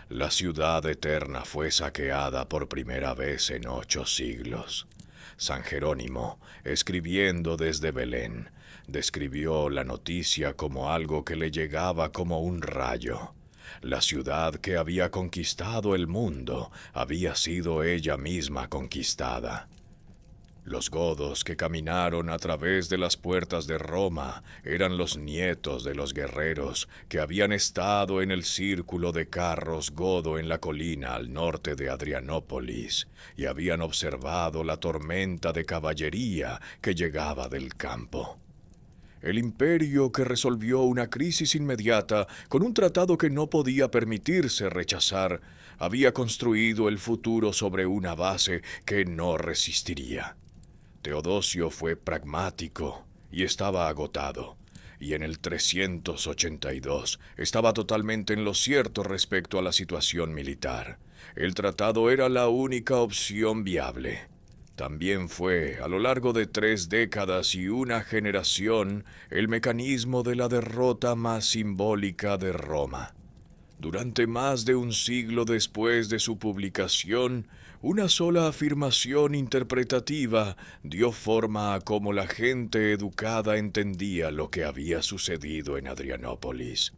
La ciudad eterna fue saqueada por primera vez en 8 siglos. San Jerónimo, escribiendo desde Belén, describió la noticia como algo que le llegaba como un rayo. La ciudad que había conquistado el mundo había sido ella misma conquistada. Los godos que caminaron a través de las puertas de Roma eran los nietos de los guerreros que habían estado en el círculo de carros godo en la colina al norte de Adrianópolis y habían observado la tormenta de caballería que llegaba del campo. El imperio que resolvió una crisis inmediata con un tratado que no podía permitirse rechazar, había construido el futuro sobre una base que no resistiría. Teodosio fue pragmático y estaba agotado, y en el 382 estaba totalmente en lo cierto respecto a la situación militar. El tratado era la única opción viable. También fue, a lo largo de 3 décadas y una generación, el mecanismo de la derrota más simbólica de Roma. Durante más de un siglo después de su publicación, una sola afirmación interpretativa dio forma a cómo la gente educada entendía lo que había sucedido en Adrianópolis.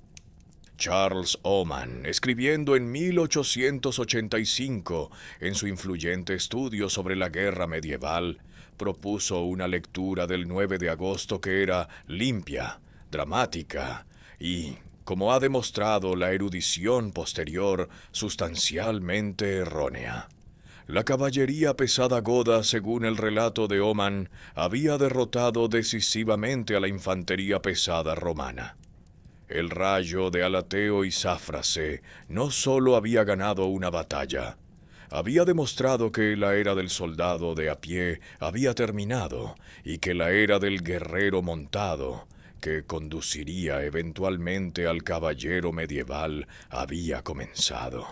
Charles Oman, escribiendo en 1885 en su influyente estudio sobre la guerra medieval, propuso una lectura del 9 de agosto que era limpia, dramática y, como ha demostrado la erudición posterior, sustancialmente errónea. La caballería pesada goda, según el relato de Oman, había derrotado decisivamente a la infantería pesada romana. El rayo de Alateo y Sáfrace no solo había ganado una batalla, había demostrado que la era del soldado de a pie había terminado y que la era del guerrero montado, que conduciría eventualmente al caballero medieval, había comenzado.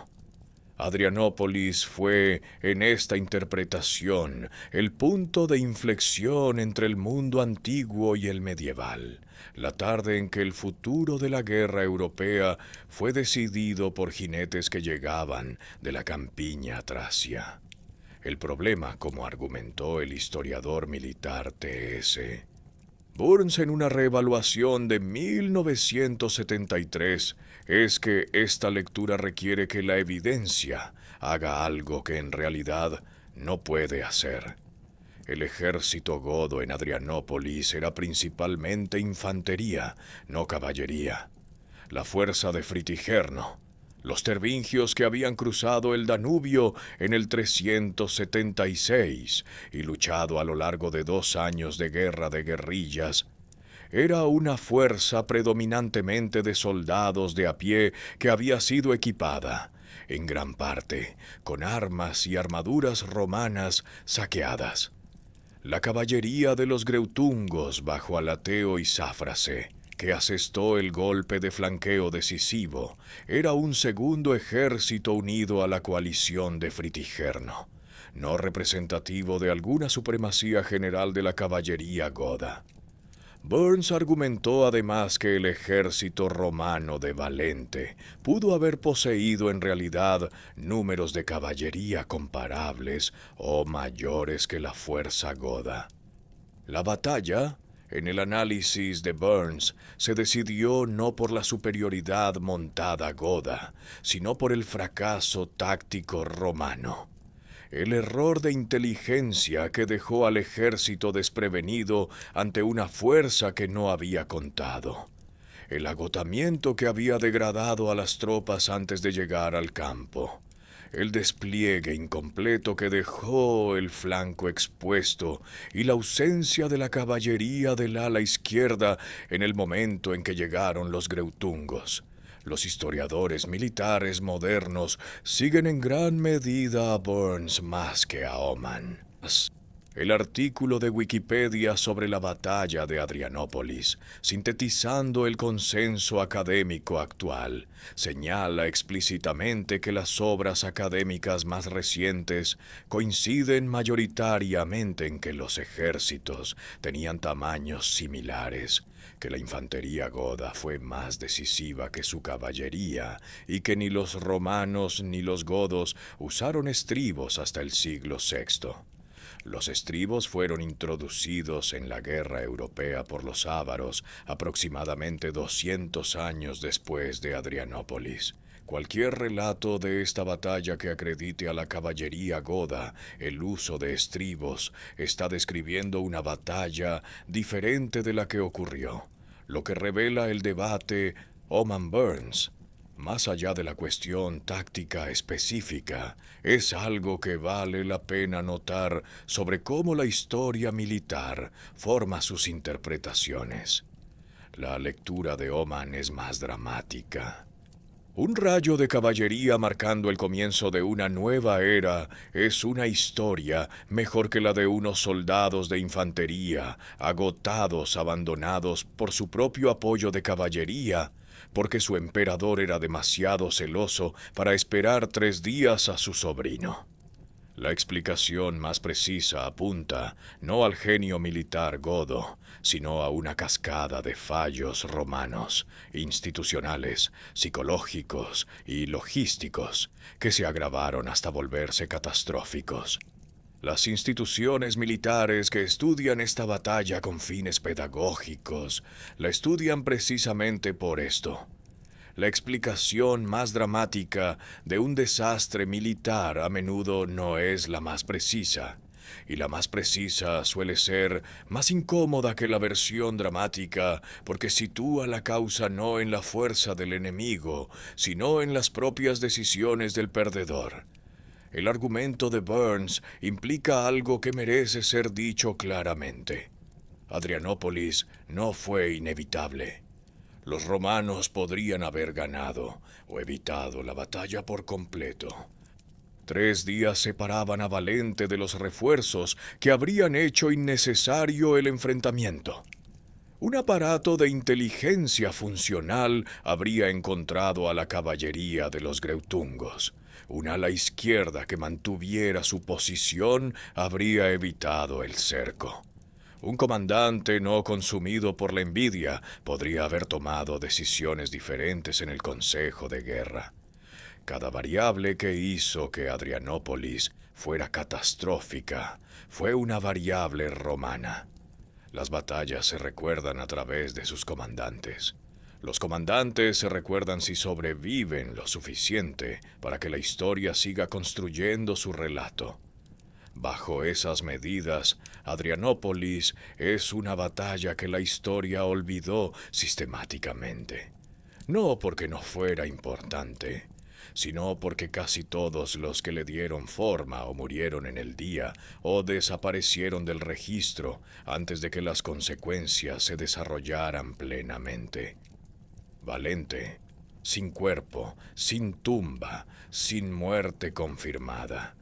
Adrianópolis fue, en esta interpretación, el punto de inflexión entre el mundo antiguo y el medieval, la tarde en que el futuro de la guerra europea fue decidido por jinetes que llegaban de la campiña tracia. El problema, como argumentó el historiador militar T.S. Burns, en una reevaluación de 1973, es que esta lectura requiere que la evidencia haga algo que en realidad no puede hacer. El ejército godo en Adrianópolis era principalmente infantería, no caballería. La fuerza de Fritigerno, los tervingios que habían cruzado el Danubio en el 376 y luchado a lo largo de 2 años de guerra de guerrillas, era una fuerza predominantemente de soldados de a pie que había sido equipada, en gran parte, con armas y armaduras romanas saqueadas. La caballería de los greutungos bajo Alateo y Sáfrace, que asestó el golpe de flanqueo decisivo, era un segundo ejército unido a la coalición de Fritigerno, no representativo de alguna supremacía general de la caballería goda. Burns argumentó además que el ejército romano de Valente pudo haber poseído en realidad números de caballería comparables o mayores que la fuerza goda. La batalla, en el análisis de Burns, se decidió no por la superioridad montada goda, sino por el fracaso táctico romano. El error de inteligencia que dejó al ejército desprevenido ante una fuerza que no había contado. El agotamiento que había degradado a las tropas antes de llegar al campo. El despliegue incompleto que dejó el flanco expuesto y la ausencia de la caballería del ala izquierda en el momento en que llegaron los greutungos. Los historiadores militares modernos siguen en gran medida a Burns más que a Oman. El artículo de Wikipedia sobre la batalla de Adrianópolis, sintetizando el consenso académico actual, señala explícitamente que las obras académicas más recientes coinciden mayoritariamente en que los ejércitos tenían tamaños similares, que la infantería goda fue más decisiva que su caballería y que ni los romanos ni los godos usaron estribos hasta el siglo VI. Los estribos fueron introducidos en la guerra europea por los ávaros aproximadamente 200 años después de Adrianópolis. Cualquier relato de esta batalla que acredite a la caballería goda el uso de estribos está describiendo una batalla diferente de la que ocurrió, lo que revela el debate Oman-Burns. Más allá de la cuestión táctica específica, es algo que vale la pena notar sobre cómo la historia militar forma sus interpretaciones. La lectura de Oman es más dramática. Un rayo de caballería marcando el comienzo de una nueva era es una historia mejor que la de unos soldados de infantería, agotados, abandonados por su propio apoyo de caballería, porque su emperador era demasiado celoso para esperar 3 días a su sobrino. La explicación más precisa apunta no al genio militar godo, sino a una cascada de fallos romanos, institucionales, psicológicos y logísticos, que se agravaron hasta volverse catastróficos. Las instituciones militares que estudian esta batalla con fines pedagógicos la estudian precisamente por esto. La explicación más dramática de un desastre militar a menudo no es la más precisa, y la más precisa suele ser más incómoda que la versión dramática porque sitúa la causa no en la fuerza del enemigo, sino en las propias decisiones del perdedor. El argumento de Burns implica algo que merece ser dicho claramente. Adrianópolis no fue inevitable. Los romanos podrían haber ganado o evitado la batalla por completo. 3 días separaban a Valente de los refuerzos que habrían hecho innecesario el enfrentamiento. Un aparato de inteligencia funcional habría encontrado a la caballería de los greutungos. Un ala izquierda que mantuviera su posición habría evitado el cerco. Un comandante no consumido por la envidia podría haber tomado decisiones diferentes en el Consejo de Guerra. Cada variable que hizo que Adrianópolis fuera catastrófica fue una variable romana. Las batallas se recuerdan a través de sus comandantes. Los comandantes se recuerdan si sobreviven lo suficiente para que la historia siga construyendo su relato. Bajo esas medidas, Adrianópolis es una batalla que la historia olvidó sistemáticamente. No porque no fuera importante, sino porque casi todos los que le dieron forma o murieron en el día o desaparecieron del registro antes de que las consecuencias se desarrollaran plenamente. Valente, sin cuerpo, sin tumba, sin muerte confirmada.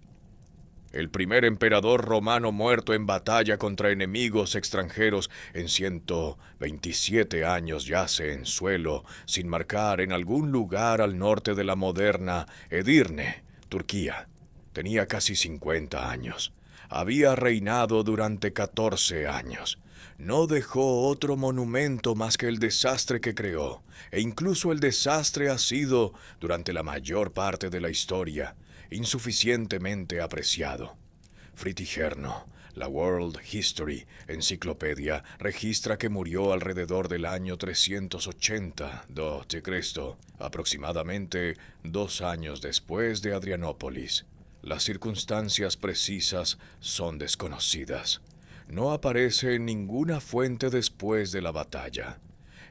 El primer emperador romano muerto en batalla contra enemigos extranjeros en 127 años yace en suelo, sin marcar en algún lugar al norte de la moderna Edirne, Turquía. Tenía casi 50 años. Había reinado durante 14 años. No dejó otro monumento más que el desastre que creó, e incluso el desastre ha sido, durante la mayor parte de la historia, insuficientemente apreciado. Fritigerno, la World History Enciclopedia, registra que murió alrededor del año 380 d.C., aproximadamente 2 años después de Adrianópolis. Las circunstancias precisas son desconocidas. No aparece en ninguna fuente después de la batalla.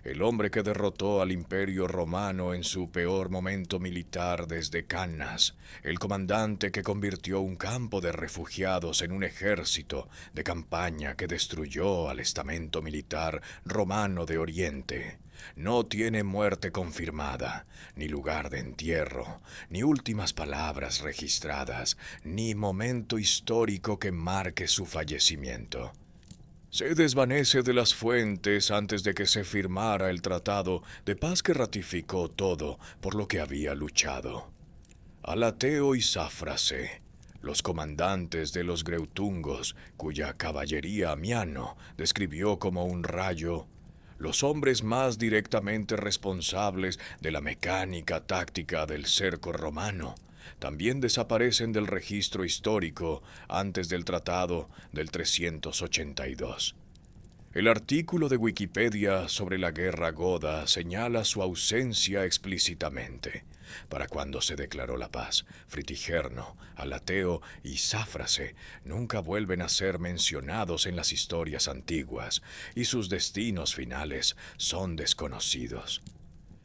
El hombre que derrotó al Imperio Romano en su peor momento militar desde Cannas, el comandante que convirtió un campo de refugiados en un ejército de campaña que destruyó al estamento militar romano de Oriente, no tiene muerte confirmada, ni lugar de entierro, ni últimas palabras registradas, ni momento histórico que marque su fallecimiento. Se desvanece de las fuentes antes de que se firmara el tratado de paz que ratificó todo por lo que había luchado. Alateo y Sáfrace, los comandantes de los Greutungos, cuya caballería Amiano describió como un rayo, los hombres más directamente responsables de la mecánica táctica del cerco romano, también desaparecen del registro histórico antes del Tratado del 382. El artículo de Wikipedia sobre la guerra goda señala su ausencia explícitamente. Para cuando se declaró la paz, Fritigerno, Alateo y Sáfrace nunca vuelven a ser mencionados en las historias antiguas, y sus destinos finales son desconocidos.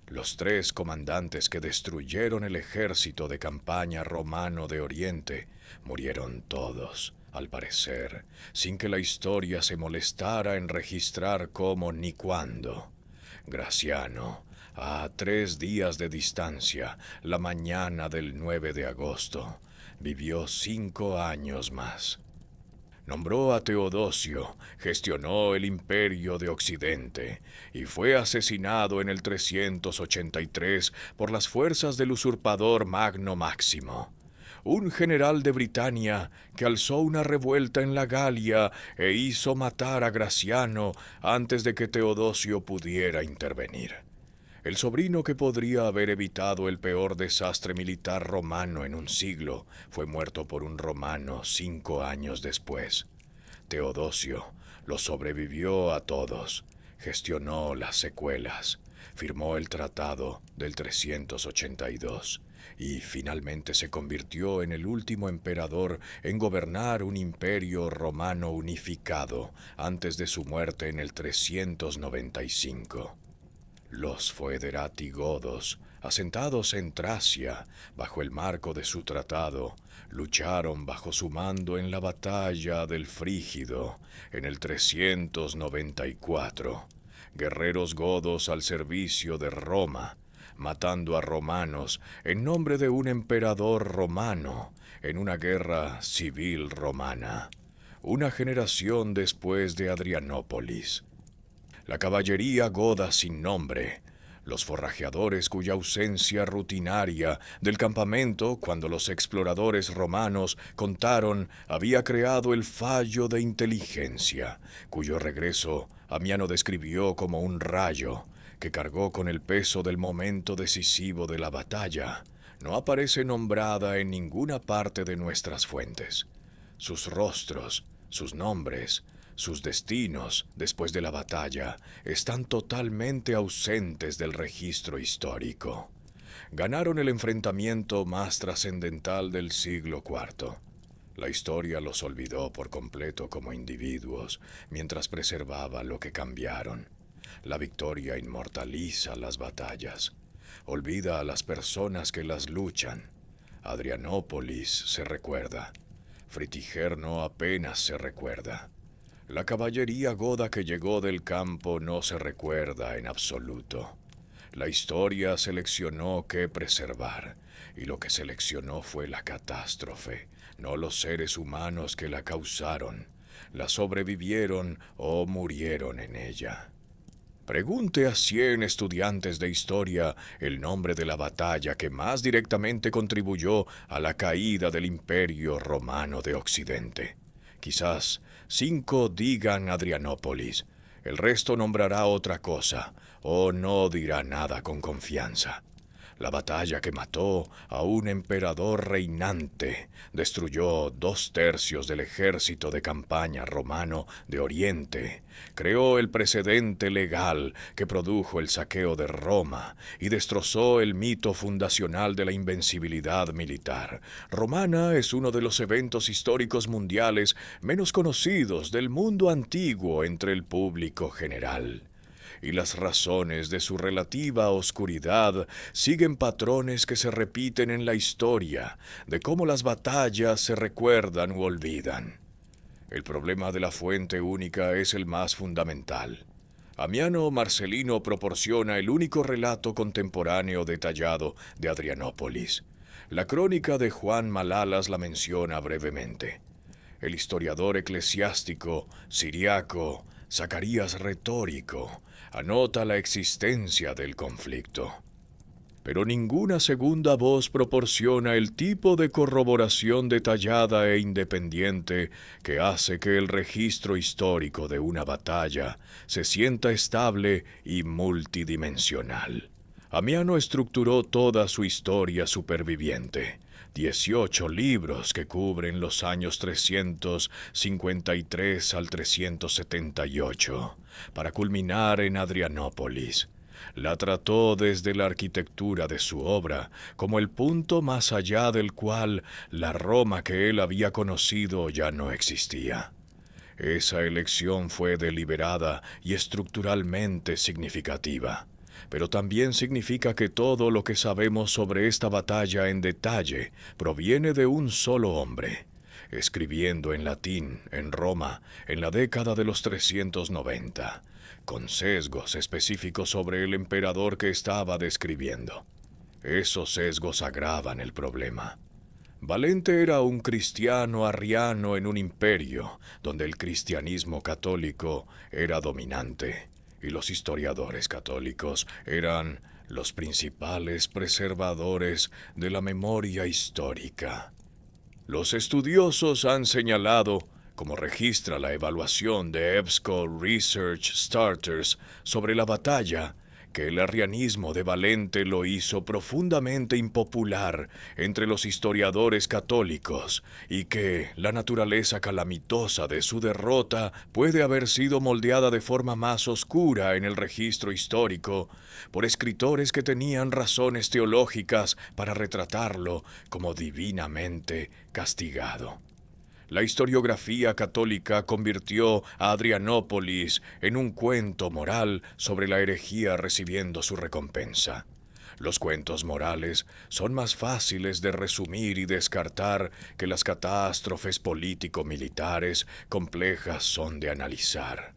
Los 3 comandantes que destruyeron el ejército de campaña romano de Oriente murieron todos, al parecer, sin que la historia se molestara en registrar cómo ni cuándo. Graciano, a 3 días de distancia, la mañana del 9 de agosto, vivió 5 años más. Nombró a Teodosio, gestionó el imperio de Occidente y fue asesinado en el 383 por las fuerzas del usurpador Magno Máximo, un general de Britania que alzó una revuelta en la Galia e hizo matar a Graciano antes de que Teodosio pudiera intervenir. El sobrino que podría haber evitado el peor desastre militar romano en un siglo fue muerto por un romano 5 años después. Teodosio los sobrevivió a todos, gestionó las secuelas, firmó el tratado del 382 y finalmente se convirtió en el último emperador en gobernar un imperio romano unificado antes de su muerte en el 395. Los foederati godos, asentados en Tracia, bajo el marco de su tratado, lucharon bajo su mando en la batalla del Frígido en el 394. Guerreros godos al servicio de Roma, matando a romanos en nombre de un emperador romano en una guerra civil romana, una generación después de Adrianópolis. La caballería goda sin nombre, los forrajeadores cuya ausencia rutinaria del campamento cuando los exploradores romanos contaron había creado el fallo de inteligencia, cuyo regreso Amiano describió como un rayo que cargó con el peso del momento decisivo de la batalla, no aparece nombrada en ninguna parte de nuestras fuentes. Sus rostros, sus nombres, sus destinos después de la batalla están totalmente ausentes del registro histórico. Ganaron el enfrentamiento más trascendental del siglo IV. La historia los olvidó por completo como individuos, mientras preservaba lo que cambiaron. La victoria inmortaliza las batallas. Olvida a las personas que las luchan. Adrianópolis se recuerda. Fritigerno apenas se recuerda. La caballería goda que llegó del campo no se recuerda en absoluto. La historia seleccionó qué preservar, y lo que seleccionó fue la catástrofe, no los seres humanos que la causaron. La sobrevivieron o murieron en ella. Pregunte a 100 estudiantes de historia el nombre de la batalla que más directamente contribuyó a la caída del Imperio Romano de Occidente. Quizás 5 digan Adrianópolis, el resto nombrará otra cosa o no dirá nada con confianza. La batalla que mató a un emperador reinante destruyó 2/3 del ejército de campaña romano de Oriente, creó el precedente legal que produjo el saqueo de Roma y destrozó el mito fundacional de la invencibilidad militar. Romana es uno de los eventos históricos mundiales menos conocidos del mundo antiguo entre el público general. Y las razones de su relativa oscuridad siguen patrones que se repiten en la historia, de cómo las batallas se recuerdan u olvidan. El problema de la fuente única es el más fundamental. Amiano Marcelino proporciona el único relato contemporáneo detallado de Adrianópolis. La crónica de Juan Malalas la menciona brevemente. El historiador eclesiástico siriaco Zacarías Retórico anota la existencia del conflicto. Pero ninguna segunda voz proporciona el tipo de corroboración detallada e independiente que hace que el registro histórico de una batalla se sienta estable y multidimensional. Amiano estructuró toda su historia superviviente. 18 libros que cubren los años 353 al 378, para culminar en Adrianópolis. La trató desde la arquitectura de su obra como el punto más allá del cual la Roma que él había conocido ya no existía. Esa elección fue deliberada y estructuralmente significativa, pero también significa que todo lo que sabemos sobre esta batalla en detalle proviene de un solo hombre, escribiendo en latín en Roma en la década de los 390, con sesgos específicos sobre el emperador que estaba describiendo. Esos sesgos agravan el problema. Valente era un cristiano arriano en un imperio donde el cristianismo católico era dominante, y los historiadores católicos eran los principales preservadores de la memoria histórica. Los estudiosos han señalado, como registra la evaluación de EBSCO Research Starters sobre la batalla, que el arrianismo de Valente lo hizo profundamente impopular entre los historiadores católicos y que la naturaleza calamitosa de su derrota puede haber sido moldeada de forma más oscura en el registro histórico por escritores que tenían razones teológicas para retratarlo como divinamente castigado. La historiografía católica convirtió a Adrianópolis en un cuento moral sobre la herejía recibiendo su recompensa. Los cuentos morales son más fáciles de resumir y descartar que las catástrofes político-militares complejas son de analizar.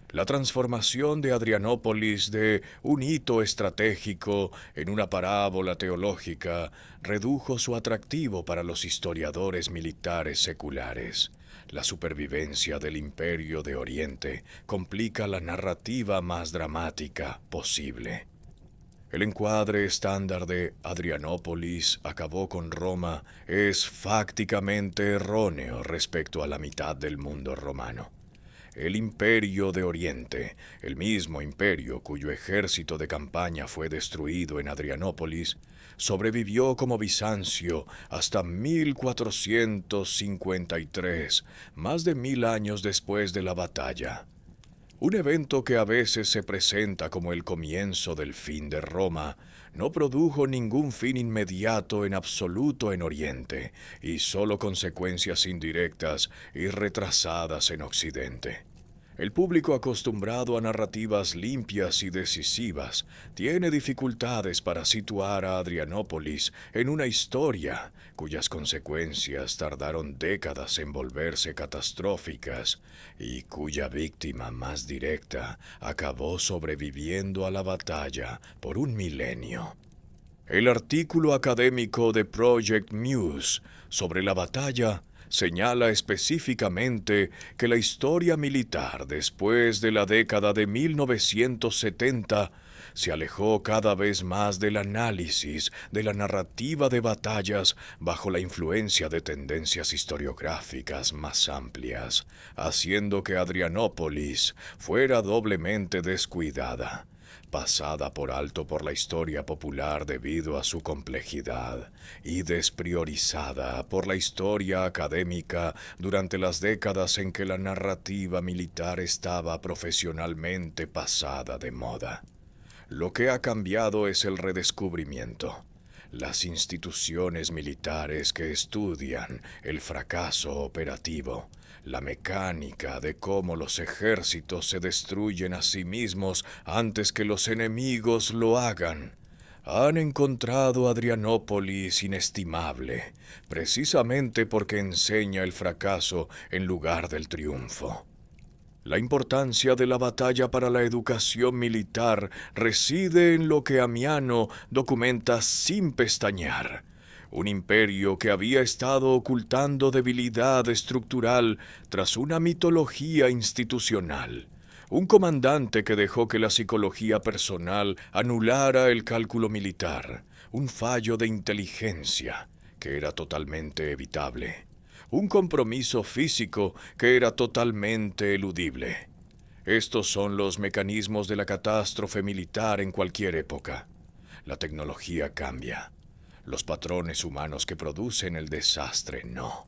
La transformación de Adrianópolis de un hito estratégico en una parábola teológica redujo su atractivo para los historiadores militares seculares. La supervivencia del Imperio de Oriente complica la narrativa más dramática posible. El encuadre estándar de Adrianópolis acabó con Roma es fácticamente erróneo respecto a la mitad del mundo romano. El Imperio de Oriente, el mismo imperio cuyo ejército de campaña fue destruido en Adrianópolis, sobrevivió como Bizancio hasta 1453, más de 1000 años después de la batalla. Un evento que a veces se presenta como el comienzo del fin de Roma, no produjo ningún fin inmediato en absoluto en Oriente, y solo consecuencias indirectas y retrasadas en Occidente. El público acostumbrado a narrativas limpias y decisivas tiene dificultades para situar a Adrianópolis en una historia cuyas consecuencias tardaron décadas en volverse catastróficas y cuya víctima más directa acabó sobreviviendo a la batalla por un milenio. El artículo académico de Project Muse sobre la batalla señala específicamente que la historia militar después de la década de 1970 se alejó cada vez más del análisis de la narrativa de batallas bajo la influencia de tendencias historiográficas más amplias, haciendo que Adrianópolis fuera doblemente descuidada, pasada por alto por la historia popular debido a su complejidad, y despriorizada por la historia académica durante las décadas en que la narrativa militar estaba profesionalmente pasada de moda. Lo que ha cambiado es el redescubrimiento. Las instituciones militares que estudian el fracaso operativo, la mecánica de cómo los ejércitos se destruyen a sí mismos antes que los enemigos lo hagan, han encontrado Adrianópolis inestimable, precisamente porque enseña el fracaso en lugar del triunfo. La importancia de la batalla para la educación militar reside en lo que Amiano documenta sin pestañear. Un imperio que había estado ocultando debilidad estructural tras una mitología institucional. Un comandante que dejó que la psicología personal anulara el cálculo militar. Un fallo de inteligencia que era totalmente evitable. Un compromiso físico que era totalmente eludible. Estos son los mecanismos de la catástrofe militar en cualquier época. La tecnología cambia. Los patrones humanos que producen el desastre no.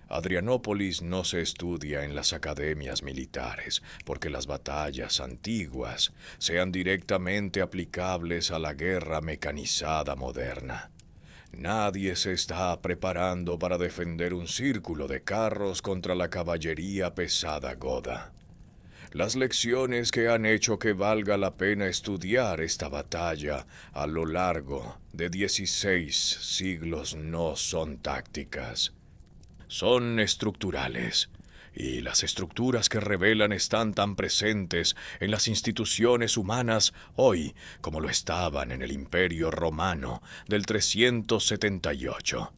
Adrianópolis no se estudia en las academias militares porque las batallas antiguas sean directamente aplicables a la guerra mecanizada moderna. Nadie se está preparando para defender un círculo de carros contra la caballería pesada goda. Las lecciones que han hecho que valga la pena estudiar esta batalla a lo largo de 16 siglos no son tácticas, son estructurales. Y las estructuras que revelan están tan presentes en las instituciones humanas hoy como lo estaban en el Imperio Romano del 378.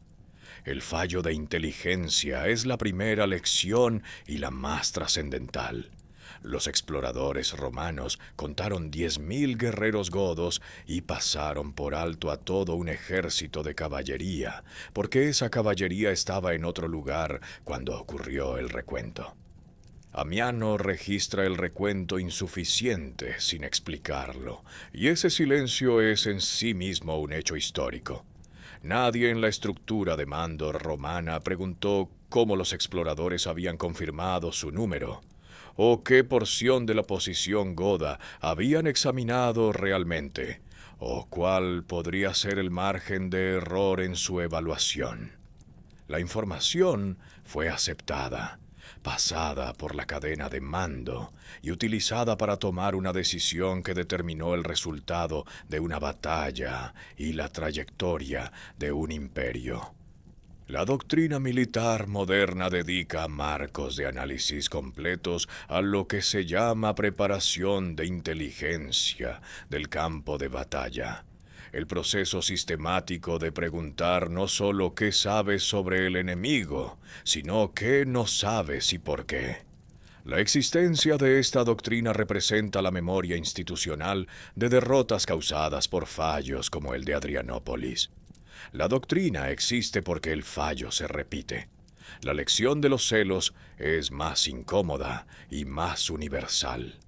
El fallo de inteligencia es la primera lección y la más trascendental. Los exploradores romanos contaron 10.000 guerreros godos y pasaron por alto a todo un ejército de caballería, porque esa caballería estaba en otro lugar cuando ocurrió el recuento. Amiano registra el recuento insuficiente sin explicarlo, y ese silencio es en sí mismo un hecho histórico. Nadie en la estructura de mando romana preguntó cómo los exploradores habían confirmado su número, o qué porción de la posición goda habían examinado realmente, o cuál podría ser el margen de error en su evaluación. La información fue aceptada, pasada por la cadena de mando y utilizada para tomar una decisión que determinó el resultado de una batalla y la trayectoria de un imperio. La doctrina militar moderna dedica marcos de análisis completos a lo que se llama preparación de inteligencia del campo de batalla. El proceso sistemático de preguntar no solo qué sabes sobre el enemigo, sino qué no sabes y por qué. La existencia de esta doctrina representa la memoria institucional de derrotas causadas por fallos como el de Adrianópolis. La doctrina existe porque el fallo se repite. La lección de los celos es más incómoda y más universal.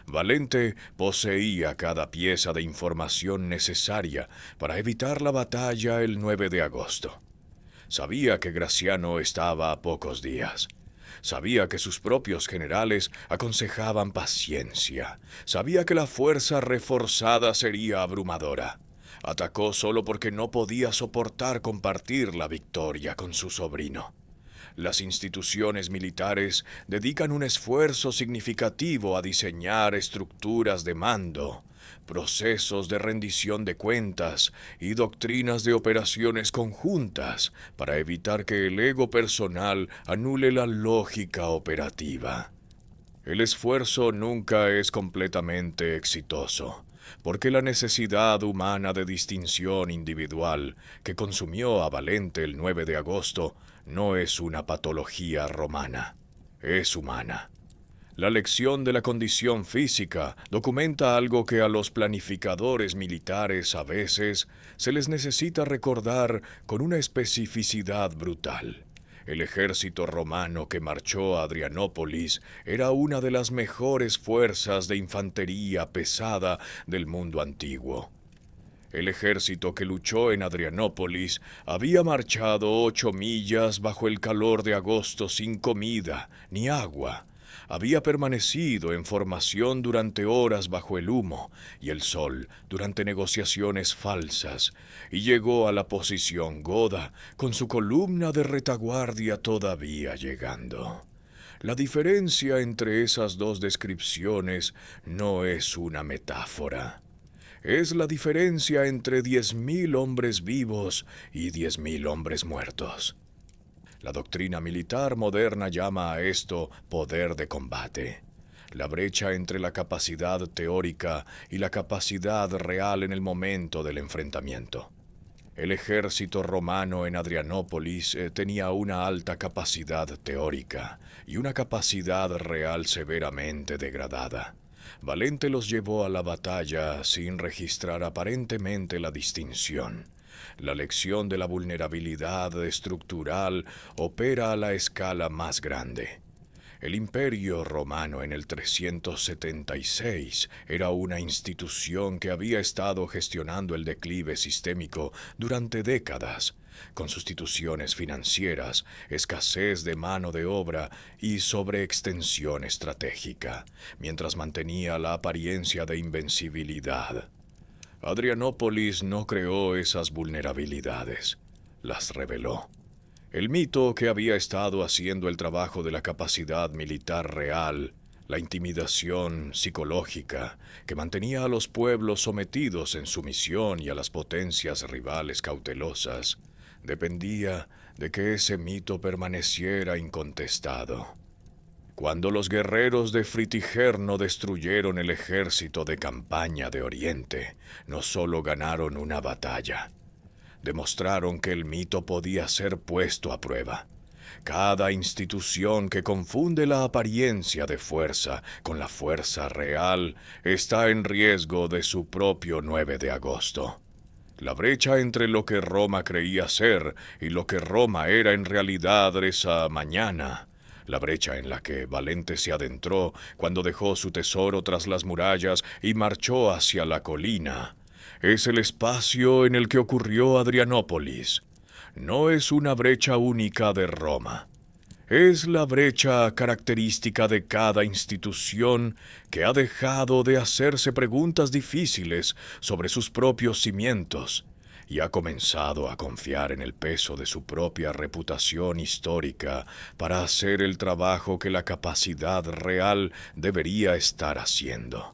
Valente poseía cada pieza de información necesaria para evitar la batalla el 9 de agosto. Sabía que Graciano estaba a pocos días. Sabía que sus propios generales aconsejaban paciencia. Sabía que la fuerza reforzada sería abrumadora. Atacó solo porque no podía soportar compartir la victoria con su sobrino. Las instituciones militares dedican un esfuerzo significativo a diseñar estructuras de mando, procesos de rendición de cuentas y doctrinas de operaciones conjuntas para evitar que el ego personal anule la lógica operativa. El esfuerzo nunca es completamente exitoso, porque la necesidad humana de distinción individual que consumió a Valente el 9 de agosto no es una patología romana, es humana. La lección de la condición física documenta algo que a los planificadores militares a veces se les necesita recordar con una especificidad brutal. El ejército romano que marchó a Adrianópolis era una de las mejores fuerzas de infantería pesada del mundo antiguo. El ejército que luchó en Adrianópolis había marchado 8 millas bajo el calor de agosto sin comida ni agua. Había permanecido en formación durante horas bajo el humo y el sol durante negociaciones falsas, y llegó a la posición goda con su columna de retaguardia todavía llegando. La diferencia entre esas dos descripciones no es una metáfora. Es la diferencia entre 10.000 hombres vivos y 10.000 hombres muertos. La doctrina militar moderna llama a esto poder de combate. La brecha entre la capacidad teórica y la capacidad real en el momento del enfrentamiento. El ejército romano en Adrianópolis tenía una alta capacidad teórica y una capacidad real severamente degradada. Valente los llevó a la batalla sin registrar aparentemente la distinción. La lección de la vulnerabilidad estructural opera a la escala más grande. El Imperio Romano en el 376 era una institución que había estado gestionando el declive sistémico durante décadas, con sustituciones financieras, escasez de mano de obra y sobreextensión estratégica, mientras mantenía la apariencia de invencibilidad. Adrianópolis no creó esas vulnerabilidades, las reveló. El mito que había estado haciendo el trabajo de la capacidad militar real, la intimidación psicológica que mantenía a los pueblos sometidos en sumisión y a las potencias rivales cautelosas, dependía de que ese mito permaneciera incontestado. Cuando los guerreros de Fritigerno destruyeron el ejército de campaña de Oriente, no solo ganaron una batalla, demostraron que el mito podía ser puesto a prueba. Cada institución que confunde la apariencia de fuerza con la fuerza real está en riesgo de su propio 9 de agosto. La brecha entre lo que Roma creía ser y lo que Roma era en realidad esa mañana, la brecha en la que Valente se adentró cuando dejó su tesoro tras las murallas y marchó hacia la colina, es el espacio en el que ocurrió Adrianópolis. No es una brecha única de Roma. Es la brecha característica de cada institución que ha dejado de hacerse preguntas difíciles sobre sus propios cimientos y ha comenzado a confiar en el peso de su propia reputación histórica para hacer el trabajo que la capacidad real debería estar haciendo.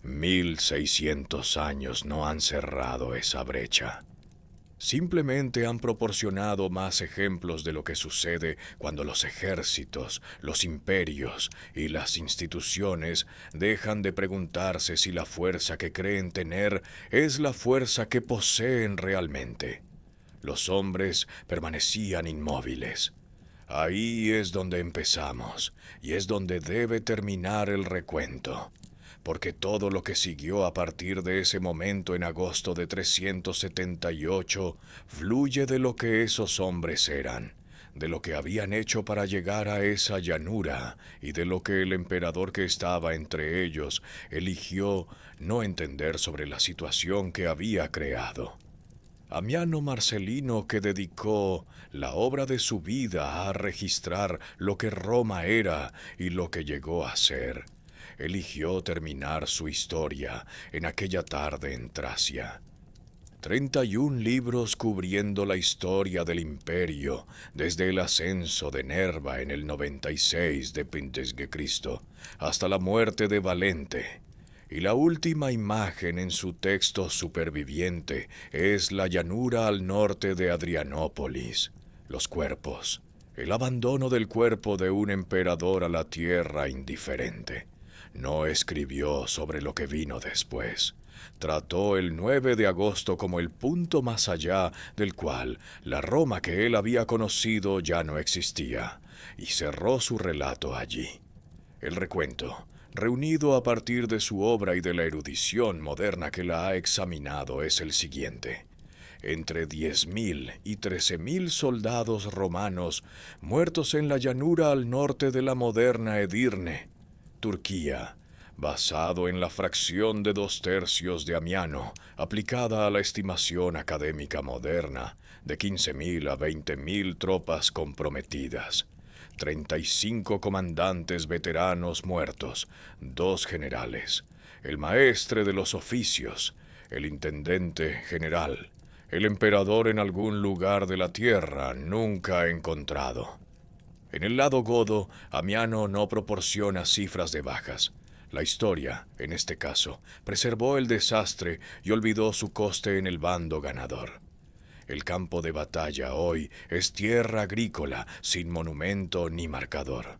1600 años no han cerrado esa brecha. Simplemente han proporcionado más ejemplos de lo que sucede cuando los ejércitos, los imperios y las instituciones dejan de preguntarse si la fuerza que creen tener es la fuerza que poseen realmente. Los hombres permanecían inmóviles. Ahí es donde empezamos, y es donde debe terminar el recuento. Porque todo lo que siguió a partir de ese momento en agosto de 378 fluye de lo que esos hombres eran, de lo que habían hecho para llegar a esa llanura y de lo que el emperador que estaba entre ellos eligió no entender sobre la situación que había creado. Amiano Marcelino, que dedicó la obra de su vida a registrar lo que Roma era y lo que llegó a ser, eligió terminar su historia en aquella tarde en Tracia. 31 libros cubriendo la historia del imperio, desde el ascenso de Nerva en el 96 de Cristo hasta la muerte de Valente. Y la última imagen en su texto superviviente es la llanura al norte de Adrianópolis, los cuerpos, el abandono del cuerpo de un emperador a la tierra indiferente. No escribió sobre lo que vino después. Trató el 9 de agosto como el punto más allá del cual la Roma que él había conocido ya no existía, y cerró su relato allí. El recuento, reunido a partir de su obra y de la erudición moderna que la ha examinado, es el siguiente. Entre 10.000 y 13.000 soldados romanos muertos en la llanura al norte de la moderna Edirne, Turquía, basado en la fracción de 2/3 de Amiano, aplicada a la estimación académica moderna, de 15.000 a 20.000 tropas comprometidas. 35 comandantes veteranos muertos, 2 generales, el maestre de los oficios, el intendente general, el emperador en algún lugar de la tierra nunca encontrado. En el lado godo, Amiano no proporciona cifras de bajas. La historia, en este caso, preservó el desastre y olvidó su coste en el bando ganador. El campo de batalla hoy es tierra agrícola, sin monumento ni marcador.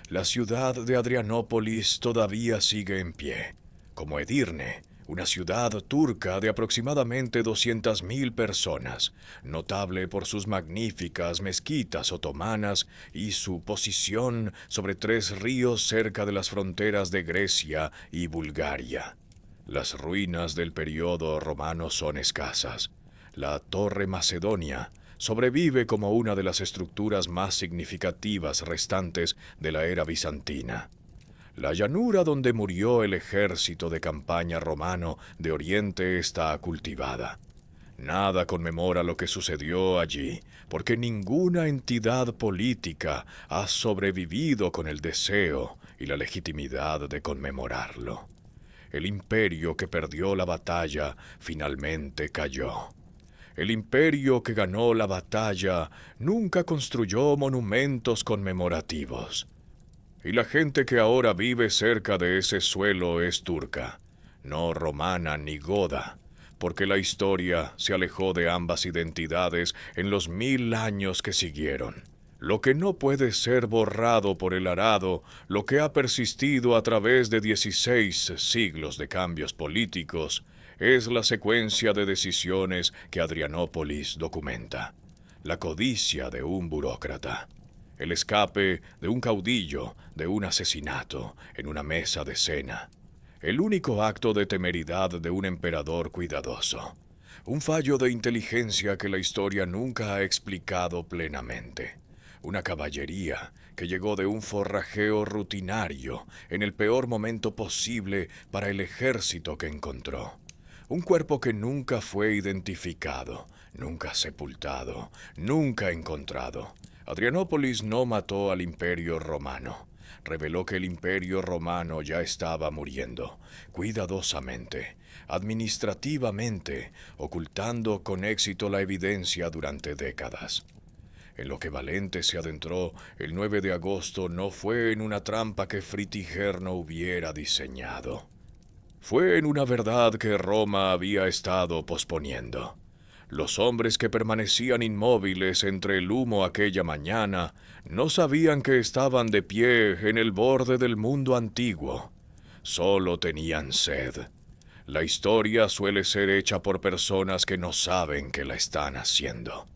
La ciudad de Adrianópolis todavía sigue en pie, como Edirne, una ciudad turca de aproximadamente 200.000 personas, notable por sus magníficas mezquitas otomanas y su posición sobre 3 ríos cerca de las fronteras de Grecia y Bulgaria. Las ruinas del periodo romano son escasas. La Torre Macedonia sobrevive como una de las estructuras más significativas restantes de la era bizantina. La llanura donde murió el ejército de campaña romano de Oriente está cultivada. Nada conmemora lo que sucedió allí, porque ninguna entidad política ha sobrevivido con el deseo y la legitimidad de conmemorarlo. El imperio que perdió la batalla finalmente cayó. El imperio que ganó la batalla nunca construyó monumentos conmemorativos. Y la gente que ahora vive cerca de ese suelo es turca, no romana ni goda, porque la historia se alejó de ambas identidades en los 1000 años que siguieron. Lo que no puede ser borrado por el arado, lo que ha persistido a través de 16 siglos de cambios políticos, es la secuencia de decisiones que Adrianópolis documenta. La codicia de un burócrata. El escape de un caudillo de un asesinato en una mesa de cena. El único acto de temeridad de un emperador cuidadoso. Un fallo de inteligencia que la historia nunca ha explicado plenamente. Una caballería que llegó de un forrajeo rutinario en el peor momento posible para el ejército que encontró. Un cuerpo que nunca fue identificado, nunca sepultado, nunca encontrado. Adrianópolis no mató al Imperio Romano. Reveló que el Imperio Romano ya estaba muriendo, cuidadosamente, administrativamente, ocultando con éxito la evidencia durante décadas. En lo que Valente se adentró el 9 de agosto no fue en una trampa que Fritigerno hubiera diseñado. Fue en una verdad que Roma había estado posponiendo. Los hombres que permanecían inmóviles entre el humo aquella mañana no sabían que estaban de pie en el borde del mundo antiguo. Solo tenían sed. La historia suele ser hecha por personas que no saben que la están haciendo.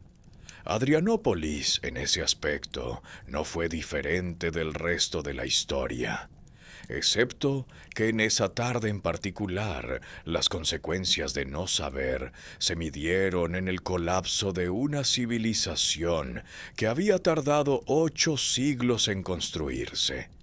Adrianópolis, en ese aspecto, no fue diferente del resto de la historia. excepto que en esa tarde en particular las consecuencias de no saber se midieron en el colapso de una civilización que había tardado 8 siglos en construirse.